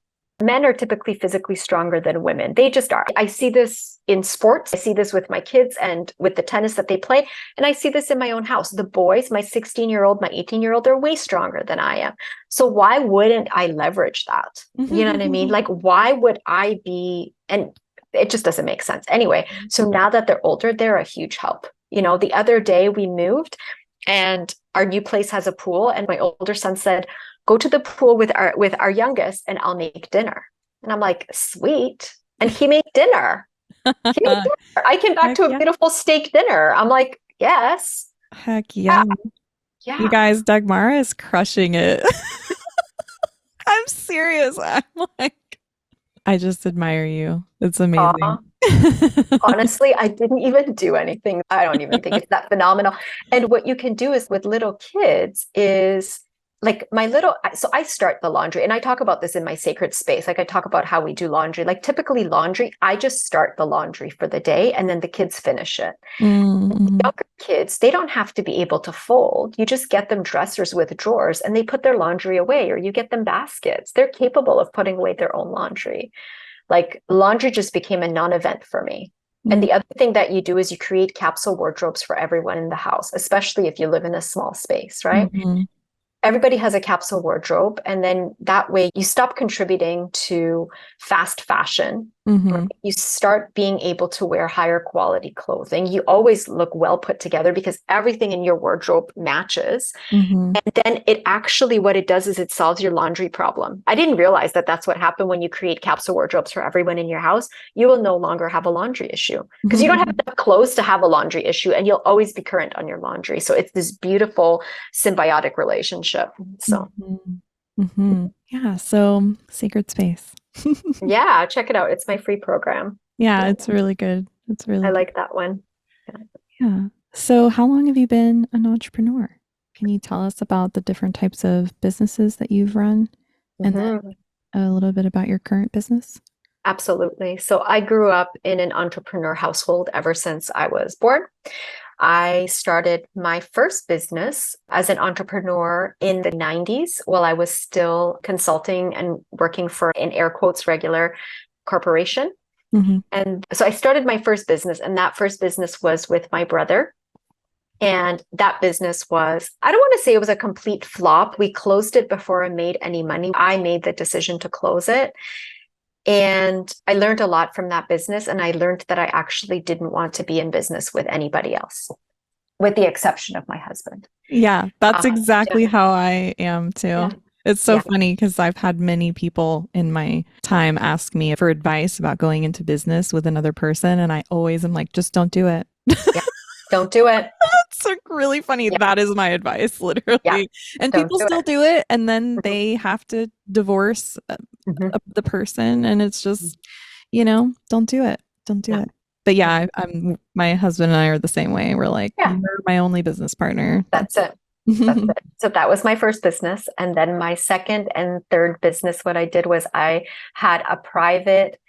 men are typically physically stronger than women. They just are. I see this in sports. I see this with my kids and with the tennis that they play. And I see this in my own house. The boys, my 16-year-old, my 18-year-old, they're way stronger than I am. So why wouldn't I leverage that? You know what I mean? Like, why would I be, and it just doesn't make sense. Anyway, so now that they're older, they're a huge help. The other day we moved and our new place has a pool. And my older son said, go to the pool with our youngest and I'll make dinner. And I'm like, sweet. And he made dinner. I came back to a beautiful steak dinner. I'm like, yes. Heck yeah. You guys, Dagmara is crushing it. I'm serious. I'm like, I just admire you. It's amazing. Honestly, I didn't even do anything. I don't even think it's that phenomenal. And what you can do is with little kids is like so I start the laundry and I talk about this in my sacred space. Like I talk about how we do laundry, like typically laundry, I just start the laundry for the day and then the kids finish it. Mm-hmm. Younger kids, they don't have to be able to fold. You just get them dressers with drawers and they put their laundry away, or you get them baskets. They're capable of putting away their own laundry. Like laundry just became a non-event for me. Mm-hmm. And the other thing that you do is you create capsule wardrobes for everyone in the house, especially if you live in a small space, right? Mm-hmm. Everybody has a capsule wardrobe. And then that way you stop contributing to fast fashion. Mm-hmm. You start being able to wear higher quality clothing. You always look well put together because everything in your wardrobe matches. Mm-hmm. And then it actually, what it does is it solves your laundry problem. I didn't realize that that's what happened when you create capsule wardrobes for everyone in your house. You will no longer have a laundry issue because mm-hmm. you don't have enough clothes to have a laundry issue and you'll always be current on your laundry. So it's this beautiful symbiotic relationship. So, mm-hmm. Mm-hmm. Yeah. So sacred space. Yeah, check it out. It's my free program. Yeah, it's really good. I like that one. Yeah. So how long have you been an entrepreneur? Can you tell us about the different types of businesses that you've run and then a little bit about your current business? Absolutely. So I grew up in an entrepreneur household ever since I was born. I started my first business as an entrepreneur in the 90s while I was still consulting and working for, in air quotes, regular corporation. Mm-hmm. And so I started my first business, and that first business was with my brother. And that business was, I don't want to say it was a complete flop. We closed it before I made any money. I made the decision to close it. And I learned a lot from that business. And I learned that I actually didn't want to be in business with anybody else, with the exception of my husband. Yeah, that's exactly how I am too. Yeah. It's so funny because I've had many people in my time ask me for advice about going into business with another person. And I always am like, just don't do it. Don't do it. That's like really funny. Yeah. That is my advice, literally. Yeah. And people still do it. And then they have to divorce the person. And it's just, don't do it. Don't do it. But yeah, I'm my husband and I are the same way. We're like, you're my only business partner. That's it. That's it. So that was my first business. And then my second and third business, what I did was I had a private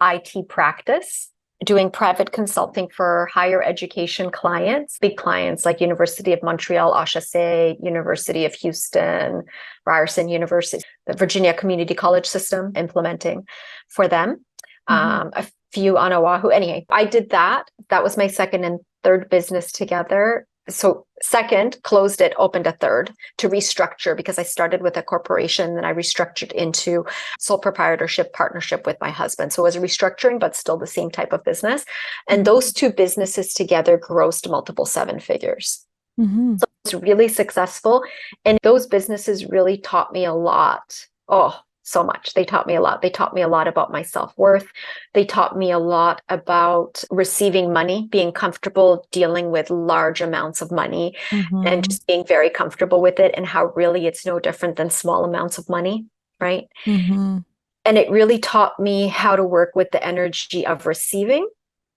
IT practice doing private consulting for higher education clients, big clients like University of Montreal, HEC, University of Houston, Ryerson University, the Virginia Community College system, implementing for them. A few on Oahu. Anyway, I did that. That was my second and third business together. So second, closed it, opened a third to restructure, because I started with a corporation, then I restructured into sole proprietorship partnership with my husband. So it was a restructuring, but still the same type of business. And those two businesses together grossed multiple seven figures. So it's really successful. And those businesses really taught me a lot. Oh, so much. They taught me a lot. They taught me a lot about my self-worth. They taught me a lot about receiving money, being comfortable dealing with large amounts of money, and just being very comfortable with it, and how really it's no different than small amounts of money, right? And it really taught me how to work with the energy of receiving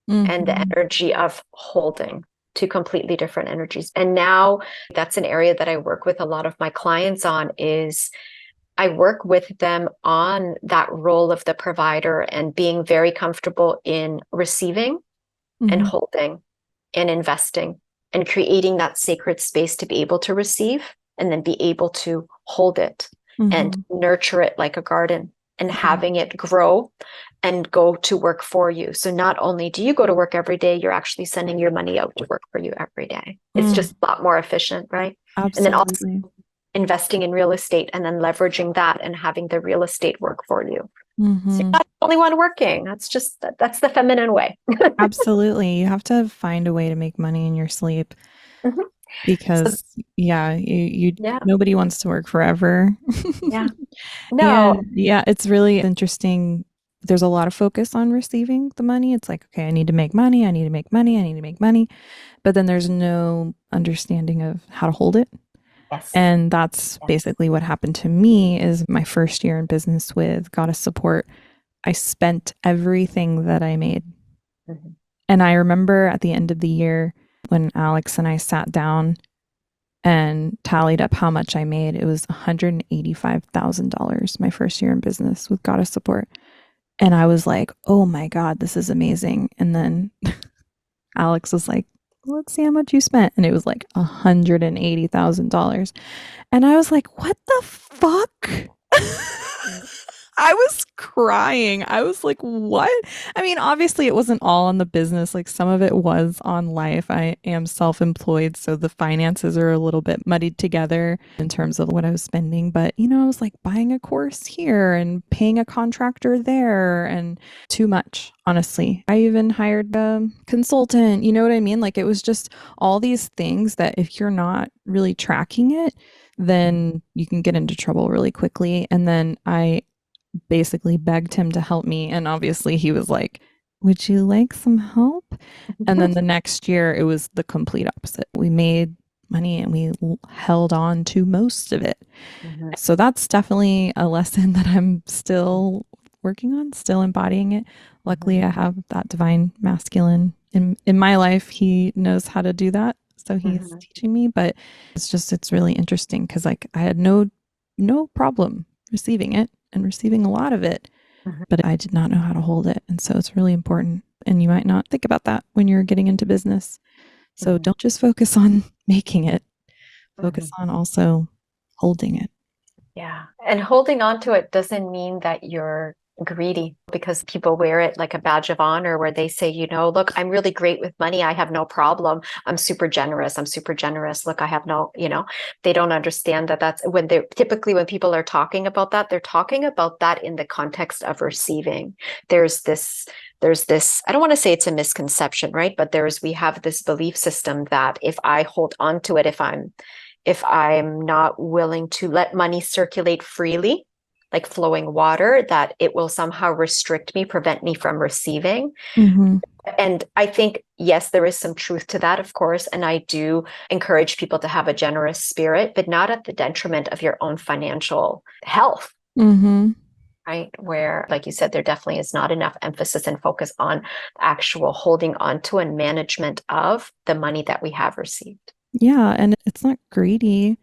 and the energy of holding. Two completely different energies. And now that's an area that I work with a lot of my clients on, is I work with them on that role of the provider and being very comfortable in receiving and holding and investing and creating that sacred space to be able to receive and then be able to hold it and nurture it like a garden and having it grow and go to work for you. So not only do you go to work every day, you're actually sending your money out to work for you every day. It's just a lot more efficient, right? Absolutely. And then also investing in real estate and then leveraging that and having the real estate work for you. So you're not the only one working. That's the feminine way. Absolutely. You have to find a way to make money in your sleep, because nobody wants to work forever. No. And it's really interesting. There's a lot of focus on receiving the money. It's like, okay, I need to make money. I need to make money. I need to make money. But then there's no understanding of how to hold it. Yes. And that's basically what happened to me. Is my first year in business with Goddess Support, I spent everything that I made. And I remember at the end of the year when Alex and I sat down and tallied up how much I made, it was $185,000 my first year in business with Goddess Support. And I was like, oh my God, this is amazing. And then Alex was like, let's see how much you spent. And it was like $180,000. And I was like, what the fuck? I was crying. I was like, what? I mean, obviously it wasn't all on the business. Like some of it was on life. I am self-employed, so the finances are a little bit muddied together in terms of what I was spending. But, I was like buying a course here and paying a contractor there, and too much, honestly. I even hired a consultant, you know what I mean? Like it was just all these things that if you're not really tracking it, then you can get into trouble really quickly. And then I basically begged him to help me. And obviously he was like, would you like some help? And then the next year it was the complete opposite. We made money and we held on to most of it. So that's definitely a lesson that I'm still working on, still embodying it. Luckily I have that divine masculine in my life. He knows how to do that. So he's teaching me, but it's really interesting because like I had no problem receiving it and receiving a lot of it, but I did not know how to hold it. And so it's really important. And you might not think about that when you're getting into business. So don't just focus on making it, focus on also holding it. Yeah. And holding on to it doesn't mean that you're greedy, because people wear it like a badge of honor where they say, look, I'm really great with money. I have no problem. I'm super generous. Look, I have no, they don't understand that that's when when people are talking about that, they're talking about that in the context of receiving. There's this, I don't want to say it's a misconception, right? But we have this belief system that if I hold on to it, if I'm not willing to let money circulate freely, like flowing water, that it will somehow restrict me, prevent me from receiving. And I think, yes, there is some truth to that, of course. And I do encourage people to have a generous spirit, but not at the detriment of your own financial health. Right? Where, like you said, there definitely is not enough emphasis and focus on actual holding on to and management of the money that we have received. Yeah. And it's not greedy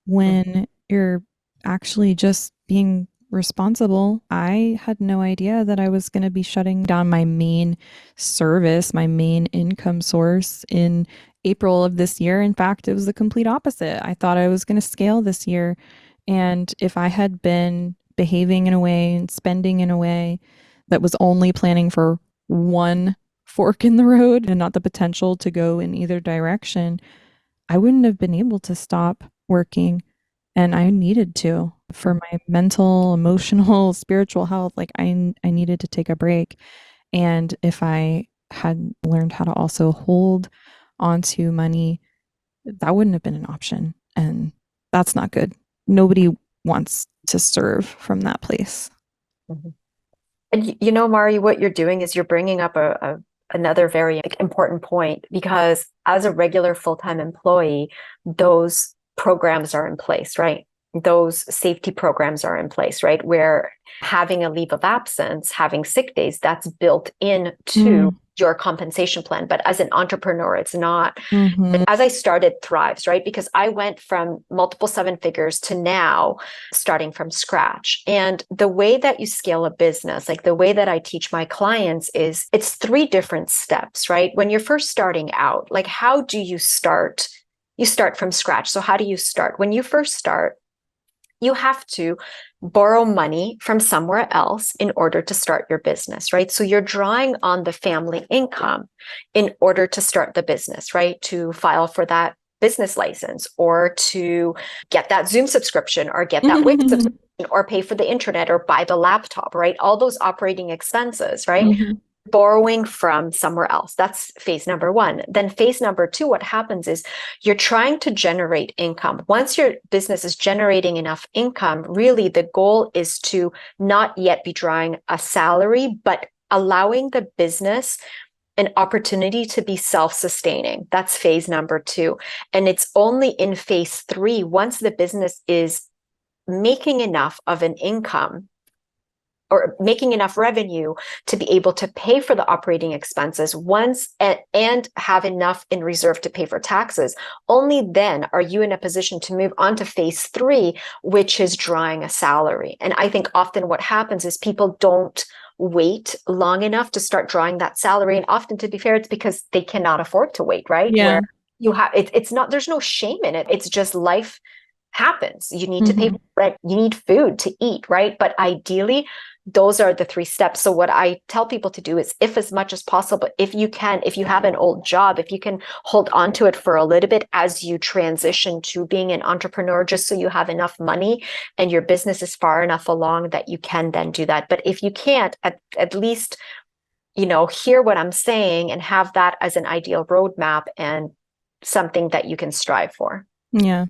when you're actually just being responsible. I had no idea that I was going to be shutting down my main service, my main income source in April of this year. In fact, it was the complete opposite. I thought I was going to scale this year. And if I had been behaving in a way and spending in a way that was only planning for one fork in the road and not the potential to go in either direction, I wouldn't have been able to stop working. And I needed to for my mental, emotional, spiritual health. Like I needed to take a break. And if I had learned how to also hold onto money, that wouldn't have been an option. And that's not good. Nobody wants to serve from that place. Mhm. And Mari, what you're doing is you're bringing up another very important point, because as a regular full-time employee, those programs are in place, right? Those safety programs are in place, right? Where having a leave of absence, having sick days, that's built into your compensation plan. But as an entrepreneur, it's not. As I started Thrives, right? Because I went from multiple seven figures to now starting from scratch. And the way that you scale a business, like the way that I teach my clients, is it's three different steps, right? When you're first starting out, like how do you start? You start from scratch. So how do you start? When you first start, you have to borrow money from somewhere else in order to start your business, right? So you're drawing on the family income in order to start the business, right? To file for that business license, or to get that Zoom subscription, or get that Wix subscription, or pay for the internet, or buy the laptop, right? All those operating expenses, right? Borrowing from somewhere else. That's phase number one. Then phase number two, what happens is you're trying to generate income. Once your business is generating enough income, really the goal is to not yet be drawing a salary, but allowing the business an opportunity to be self-sustaining. That's phase number two. And it's only in phase three, once the business is making enough of an income or making enough revenue to be able to pay for the operating expenses and have enough in reserve to pay for taxes, only then are you in a position to move on to phase three, which is drawing a salary. And I think often what happens is people don't wait long enough to start drawing that salary. And often, to be fair, it's because they cannot afford to wait, right? Yeah. Where you have it's not, there's no shame in it. It's just life happens. You need to pay rent, you need food to eat, right? But ideally, those are the three steps. So what I tell people to do is, if as much as possible, if you can, if you have an old job, if you can hold on to it for a little bit as you transition to being an entrepreneur, just so you have enough money and your business is far enough along that you can then do that. But if you can't, at least, hear what I'm saying and have that as an ideal roadmap and something that you can strive for. Yeah.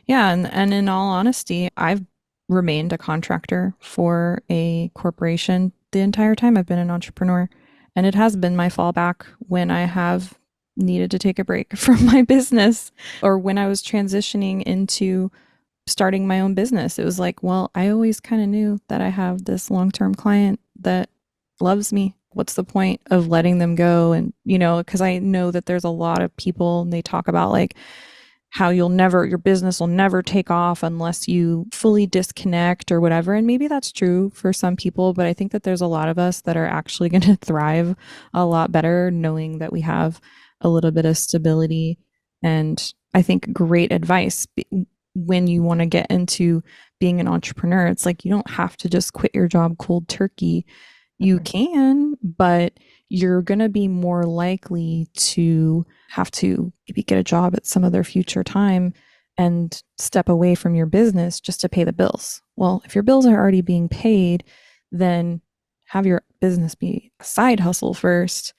Yeah. And in all honesty, I've remained a contractor for a corporation the entire time I've been an entrepreneur. And it has been my fallback when I have needed to take a break from my business, or when I was transitioning into starting my own business. It was like, well, I always kind of knew that I have this long-term client that loves me. What's the point of letting them go? And, because I know that there's a lot of people, and they talk about like how your business will never take off unless you fully disconnect or whatever. And maybe that's true for some people, but I think that there's a lot of us that are actually going to thrive a lot better knowing that we have a little bit of stability. And I think great advice when you want to get into being an entrepreneur. It's like, you don't have to just quit your job cold turkey. You can, but you're going to be more likely to have to maybe get a job at some other future time and step away from your business just to pay the bills. Well, if your bills are already being paid, then have your business be a side hustle first,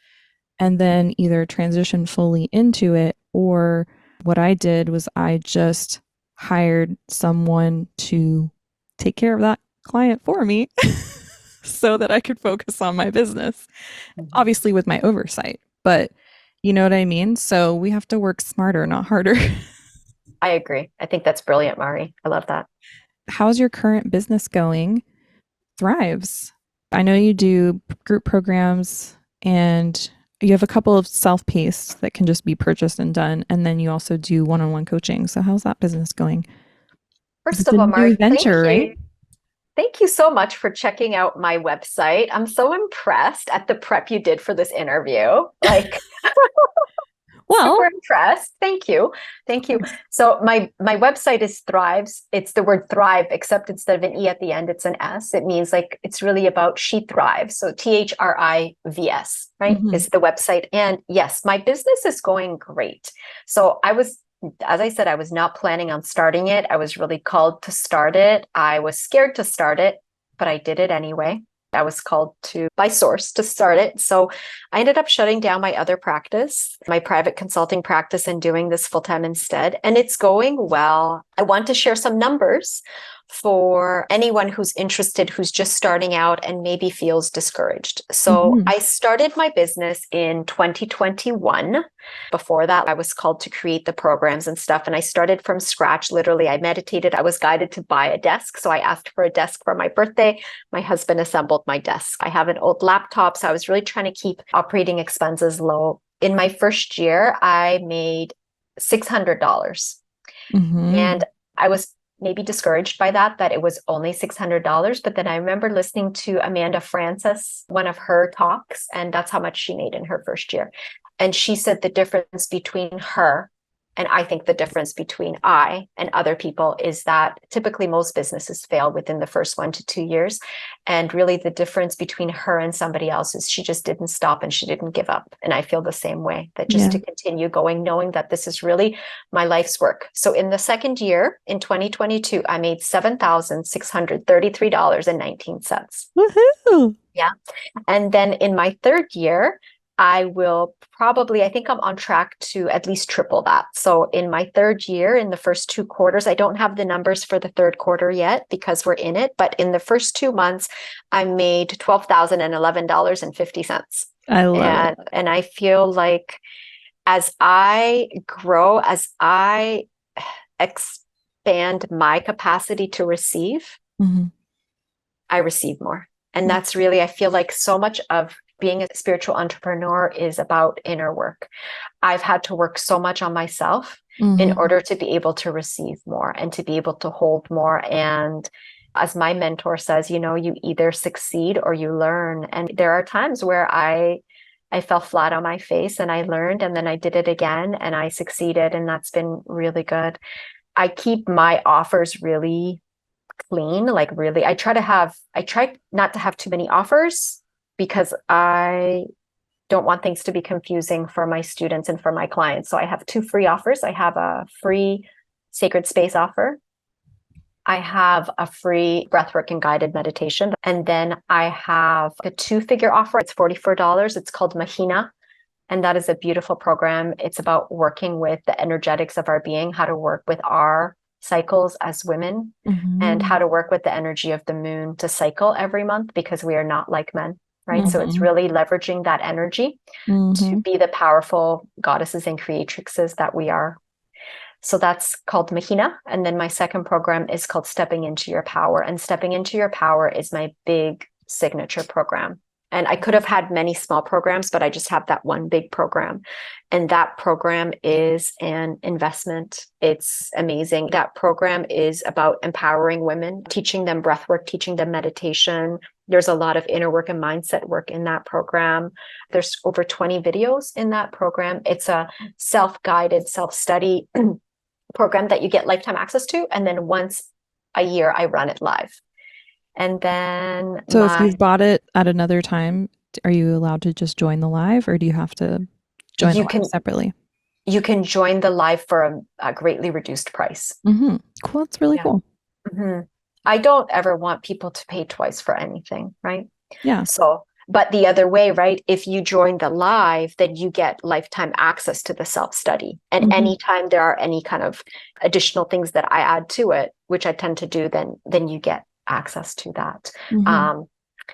and then either transition fully into it. Or what I did was I just hired someone to take care of that client for me so that I could focus on my business, obviously with my oversight, but you know what I mean? So we have to work smarter, not harder. I agree. I think that's brilliant, Mari. I love that. How's your current business going? Thrives. I know you do group programs, and you have a couple of self-paced that can just be purchased and done. And then you also do one-on-one coaching. So how's that business going? First It's of a all, new Mari, thank venture, right? you. Thank you so much for checking out my website. I'm so impressed at the prep you did for this interview. Like, Well, super impressed. Thank you. Thank you. So my website is Thrives. It's the word thrive, except instead of an E at the end, it's an S. It means like it's really about she thrives. So THRIVS, right? Is the website. And yes, my business is going great. So as I said, I was not planning on starting it. I was really called to start it. I was scared to start it, but I did it anyway. I was called to by source to start it. So I ended up shutting down my other practice, my private consulting practice, and doing this full time instead. And it's going well. I want to share some numbers for anyone who's interested, who's just starting out and maybe feels discouraged. So I started my business in 2021. Before that, I was called to create the programs and stuff. And I started from scratch. Literally, I meditated. I was guided to buy a desk. So I asked for a desk for my birthday. My husband assembled my desk. I have an old laptop. So I was really trying to keep operating expenses low. In my first year, I made $600. And I was maybe discouraged by that it was only $600. But then I remember listening to Amanda Francis, one of her talks, and that's how much she made in her first year. And she said the difference between her and I think the difference between I and other people is that typically most businesses fail within the first 1 to 2 years. And really the difference between her and somebody else is she just didn't stop and she didn't give up. And I feel the same way, that just to continue going, knowing that this is really my life's work. So in the second year, in 2022, I made $7,633.19. Woohoo! Yeah. And then in my third year, I think I'm on track to at least triple that. So in my third year, in the first 2 quarters, I don't have the numbers for the third quarter yet because we're in it. But in the first 2 months, I made $12,011.50. I love it. And I feel like as I grow, as I expand my capacity to receive, I receive more. And that's really, I feel like so much of being a spiritual entrepreneur is about inner work. I've had to work so much on myself in order to be able to receive more and to be able to hold more. And as my mentor says, you either succeed or you learn. And there are times where I fell flat on my face and I learned, and then I did it again and I succeeded. And that's been really good. I keep my offers really clean. Like really, I try not to have too many offers, because I don't want things to be confusing for my students and for my clients. So I have 2 free offers. I have a free sacred space offer. I have a free breathwork and guided meditation. And then I have a 2-figure offer. It's $44. It's called Mahina. And that is a beautiful program. It's about working with the energetics of our being, how to work with our cycles as women, and how to work with the energy of the moon to cycle every month, because we are not like men. Right. So it's really leveraging that energy to be the powerful goddesses and creatrixes that we are. So that's called Mahina. And then my second program is called Stepping Into Your Power. And Stepping Into Your Power is my big signature program. And I could have had many small programs, but I just have that one big program. And that program is an investment. It's amazing. That program is about empowering women, teaching them breath work, teaching them meditation. There's a lot of inner work and mindset work in that program. There's over 20 videos in that program. It's a self-guided, self-study program that you get lifetime access to. And then once a year, I run it live. And then so if you've bought it at another time, are you allowed to just join the live, or do you have to join the live separately? You can join the live for a greatly reduced price. Cool. That's really cool. I don't ever want people to pay twice for anything, right? Yeah. So, but the other way, right? If you join the live, then you get lifetime access to the self-study. And anytime there are any kind of additional things that I add to it, which I tend to do, then you get access to that.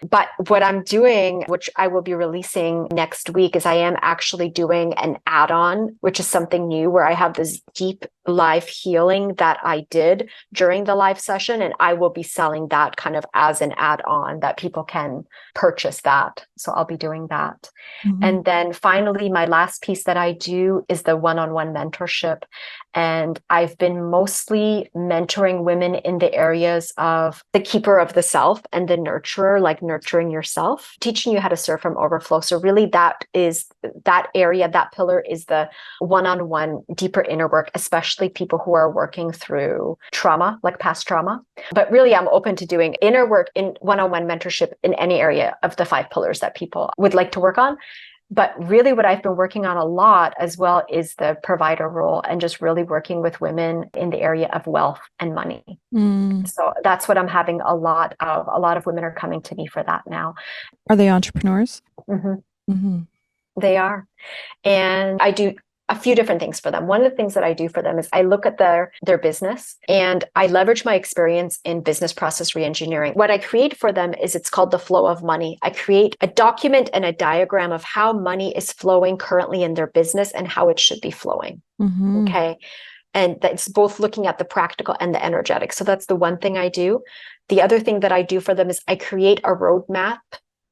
But what I'm doing, which I will be releasing next week, is I am actually doing an add-on, which is something new, where I have this deep live healing that I did during the live session. And I will be selling that kind of as an add-on that people can purchase that. So I'll be doing that. Mm-hmm. And then finally, my last piece that I do is the one-on-one mentorship. And I've been mostly mentoring women in the areas of the keeper of the self and the nurturer, like nurturing yourself, teaching you how to serve from overflow. So really that area, that pillar is the one-on-one deeper inner work, especially people who are working through trauma, like past trauma. But really, I'm open to doing inner work in one-on-one mentorship in any area of the 5 pillars that people would like to work on. But really what I've been working on a lot as well is the provider role and just really working with women in the area of wealth and money. So that's what I'm having a lot of. A lot of women are coming to me for that now. Are they entrepreneurs? They are. And I do a few different things for them. One of the things that I do for them is I look at their business and I leverage my experience in business process reengineering. What I create for them is it's called the flow of money. I create a document and a diagram of how money is flowing currently in their business and how it should be flowing. Okay. And that's both looking at the practical and the energetic. So that's the one thing I do. The other thing that I do for them is I create a roadmap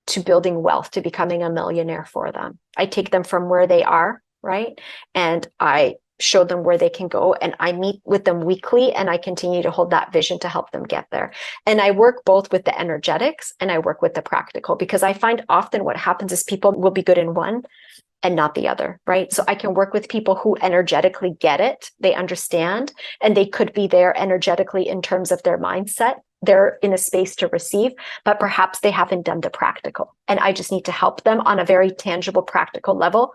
to building wealth, to becoming a millionaire for them. I take them from where they are, right? And I show them where they can go. And I meet with them weekly and I continue to hold that vision to help them get there. And I work both with the energetics and I work with the practical, because I find often what happens is people will be good in one and not the other, right? So I can work with people who energetically get it, they understand, and they could be there energetically in terms of their mindset. They're in a space to receive, but perhaps they haven't done the practical. And I just need to help them on a very tangible, practical level,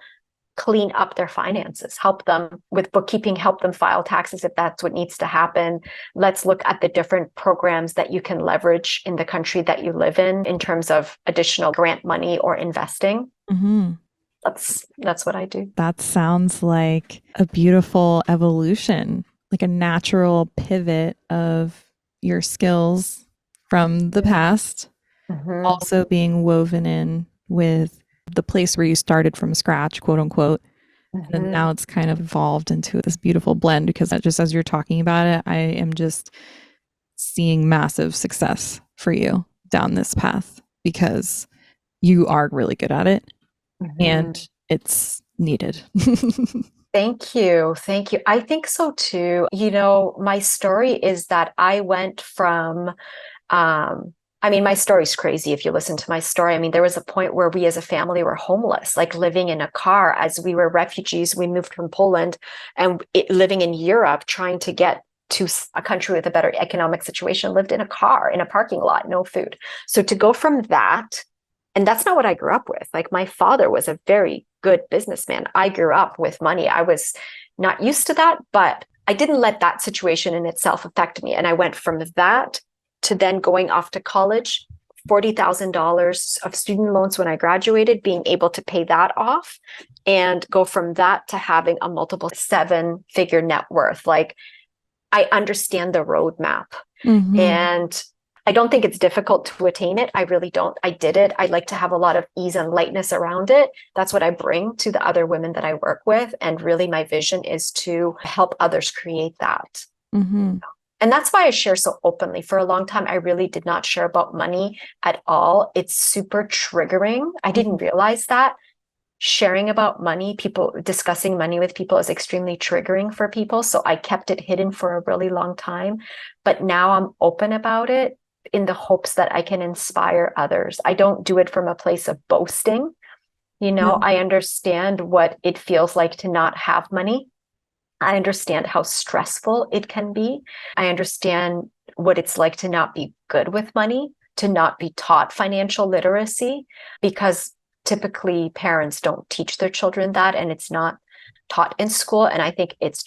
clean up their finances, help them with bookkeeping, help them file taxes if that's what needs to happen. Let's look at the different programs that you can leverage in the country that you live in terms of additional grant money or investing. That's what I do. That sounds like a beautiful evolution, like a natural pivot of your skills from the past, also being woven in with the place where you started from scratch, quote unquote. And now it's kind of evolved into this beautiful blend, because just as you're talking about it, I am just seeing massive success for you down this path, because you are really good at it and it's needed. Thank you. Thank you. I think so too. You know, my story is that I went from, my story's crazy if you listen to my story. I mean, there was a point where we as a family were homeless, like living in a car as we were refugees. We moved from Poland and living in Europe, trying to get to a country with a better economic situation, lived in a car, in a parking lot, no food. So to go from that, and that's not what I grew up with. Like, my father was a very good businessman. I grew up with money. I was not used to that, but I didn't let that situation in itself affect me. And I went from that to then going off to college, $40,000 of student loans when I graduated, being able to pay that off, and go from that to having a multiple 7-figure net worth. Like, I understand the roadmap. And I don't think it's difficult to attain it. I really don't. I did it. I like to have a lot of ease and lightness around it. That's what I bring to the other women that I work with. And really my vision is to help others create that. And that's why I share so openly. For a long time, I really did not share about money at all. It's super triggering. I didn't realize that. Sharing about money, people discussing money with people is extremely triggering for people. So I kept it hidden for a really long time. But now I'm open about it in the hopes that I can inspire others. I don't do it from a place of boasting. You know, I understand what it feels like to not have money. I understand how stressful it can be. I understand what it's like to not be good with money, to not be taught financial literacy, because typically parents don't teach their children that, and it's not taught in school. And I think it's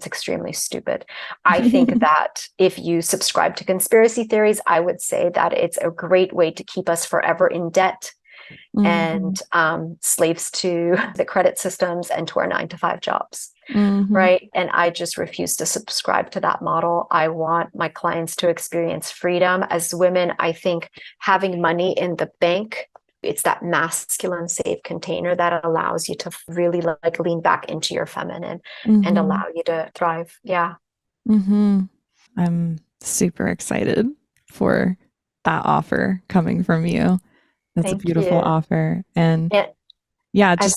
extremely stupid. I think that if you subscribe to conspiracy theories, I would say that it's a great way to keep us forever in debt and slaves to the credit systems and to our 9-to-5 jobs. Right. And I just refuse to subscribe to that model. I want my clients to experience freedom. As women, I think having money in the bank It's that masculine safe container that allows you to really like lean back into your feminine and allow you to thrive. Yeah. I'm super excited for that offer coming from you. That's Thank a beautiful you. offer. And yeah, I've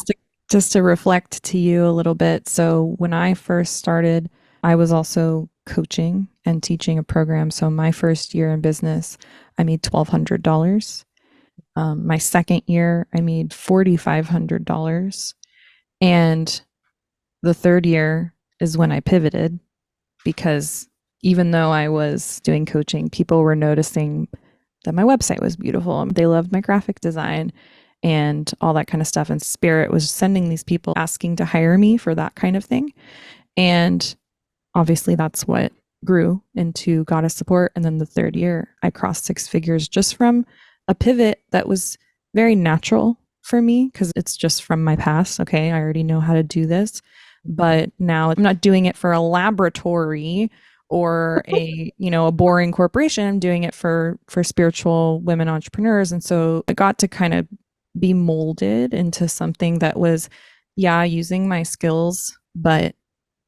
just to reflect to you a little bit. So when I first started, I was also coaching and teaching a program. So my first year in business, I made $1,200. My second year, I made $4,500. And the third year is when I pivoted, because even though I was doing coaching, people were noticing that my website was beautiful. They loved my graphic design and all that kind of stuff. And Spirit was sending these people asking to hire me for that kind of thing. And obviously, that's what grew into Goddess Support. And then the third year, I crossed 6 figures just from a pivot that was very natural for me, because it's just from my past. Okay, I already know how to do this. But now I'm not doing it for a laboratory or a boring corporation. I'm doing it for spiritual women entrepreneurs. And so I got to kind of be molded into something that was, yeah, using my skills, but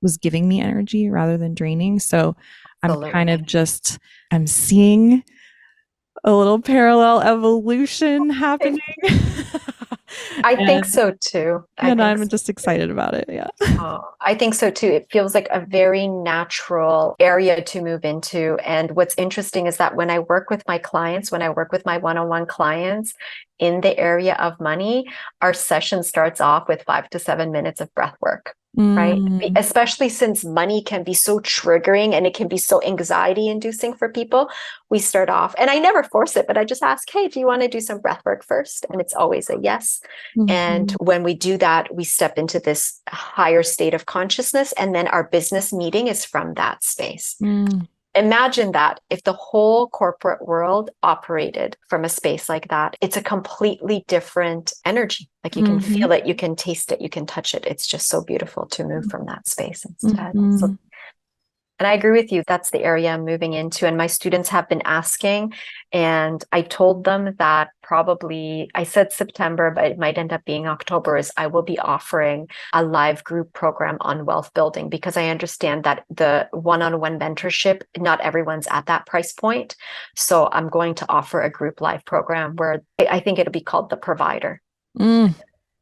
was giving me energy rather than draining. So I'm kind of just, I'm seeing a little parallel evolution happening. I think so too. I'm just excited about it. Yeah. I think so too. It feels like a very natural area to move into. And what's interesting is that when I work with my clients, when I work with my one-on-one clients in the area of money, our session starts off with 5 to 7 minutes of breath work. Right. Especially since money can be so triggering and it can be so anxiety inducing for people. We start off, and I never force it, but I just ask, hey, do you want to do some breath work first? And it's always a yes. And when we do that, we step into this higher state of consciousness. And then our business meeting is from that space. Imagine that if the whole corporate world operated from a space like that, it's a completely different energy. Like you can feel it, you can taste it, you can touch it. It's just so beautiful to move from that space instead. So, and I agree with you. That's the area I'm moving into. And my students have been asking, and I told them that probably, I said September, but it might end up being October, is I will be offering a live group program on wealth building, because I understand that the one-on-one mentorship, not everyone's at that price point. So I'm going to offer a group live program where I think it'll be called The Provider.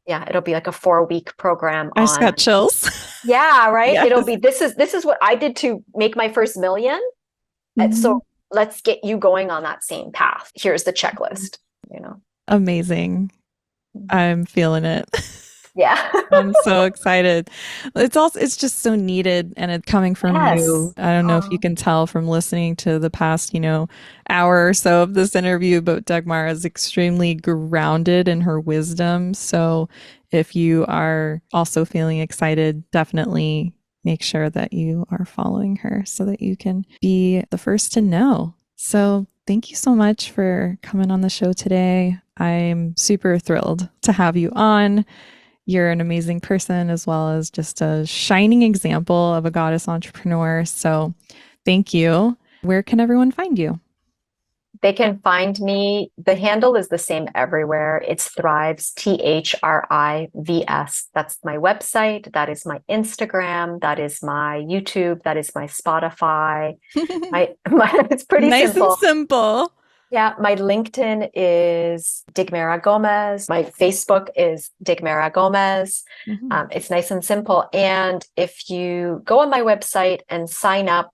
Yeah, it'll be like a 4-week program. I just got chills. Yeah, right. Yes. It'll be, this is what I did to make my first million. So let's get you going on that same path. Here's the checklist, Amazing. I'm feeling it. Yeah. I'm so excited. It's just so needed, and it's coming from you. I don't know if you can tell from listening to the past, hour or so of this interview, but Dagmara is extremely grounded in her wisdom. So if you are also feeling excited, definitely make sure that you are following her so that you can be the first to know. So thank you so much for coming on the show today. I'm super thrilled to have you on. You're an amazing person, as well as just a shining example of a goddess entrepreneur. So thank you. Where can everyone find you? They can find me. The handle is the same everywhere. It's Thrives, THRIVS. That's my website. That is my Instagram. That is my YouTube. That is my Spotify. It's pretty nice simple. And simple. Yeah, my LinkedIn is Dagmara Gomez. My Facebook is Dagmara Gomez. It's nice and simple. And if you go on my website and sign up,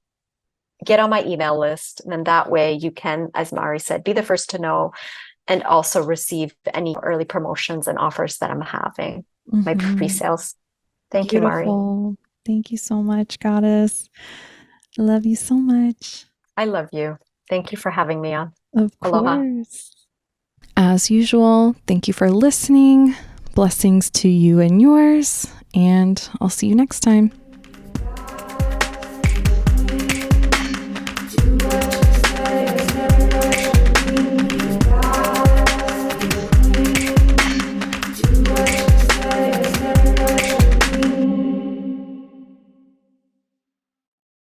get on my email list, and then that way you can, as Mari said, be the first to know, and also receive any early promotions and offers that I'm having, my pre-sales. Thank you, Mari. Thank you so much, Goddess. I love you so much. I love you. Thank you for having me on. Of Aloha. course. As usual, thank you for listening. Blessings to you and yours, and I'll see you next time.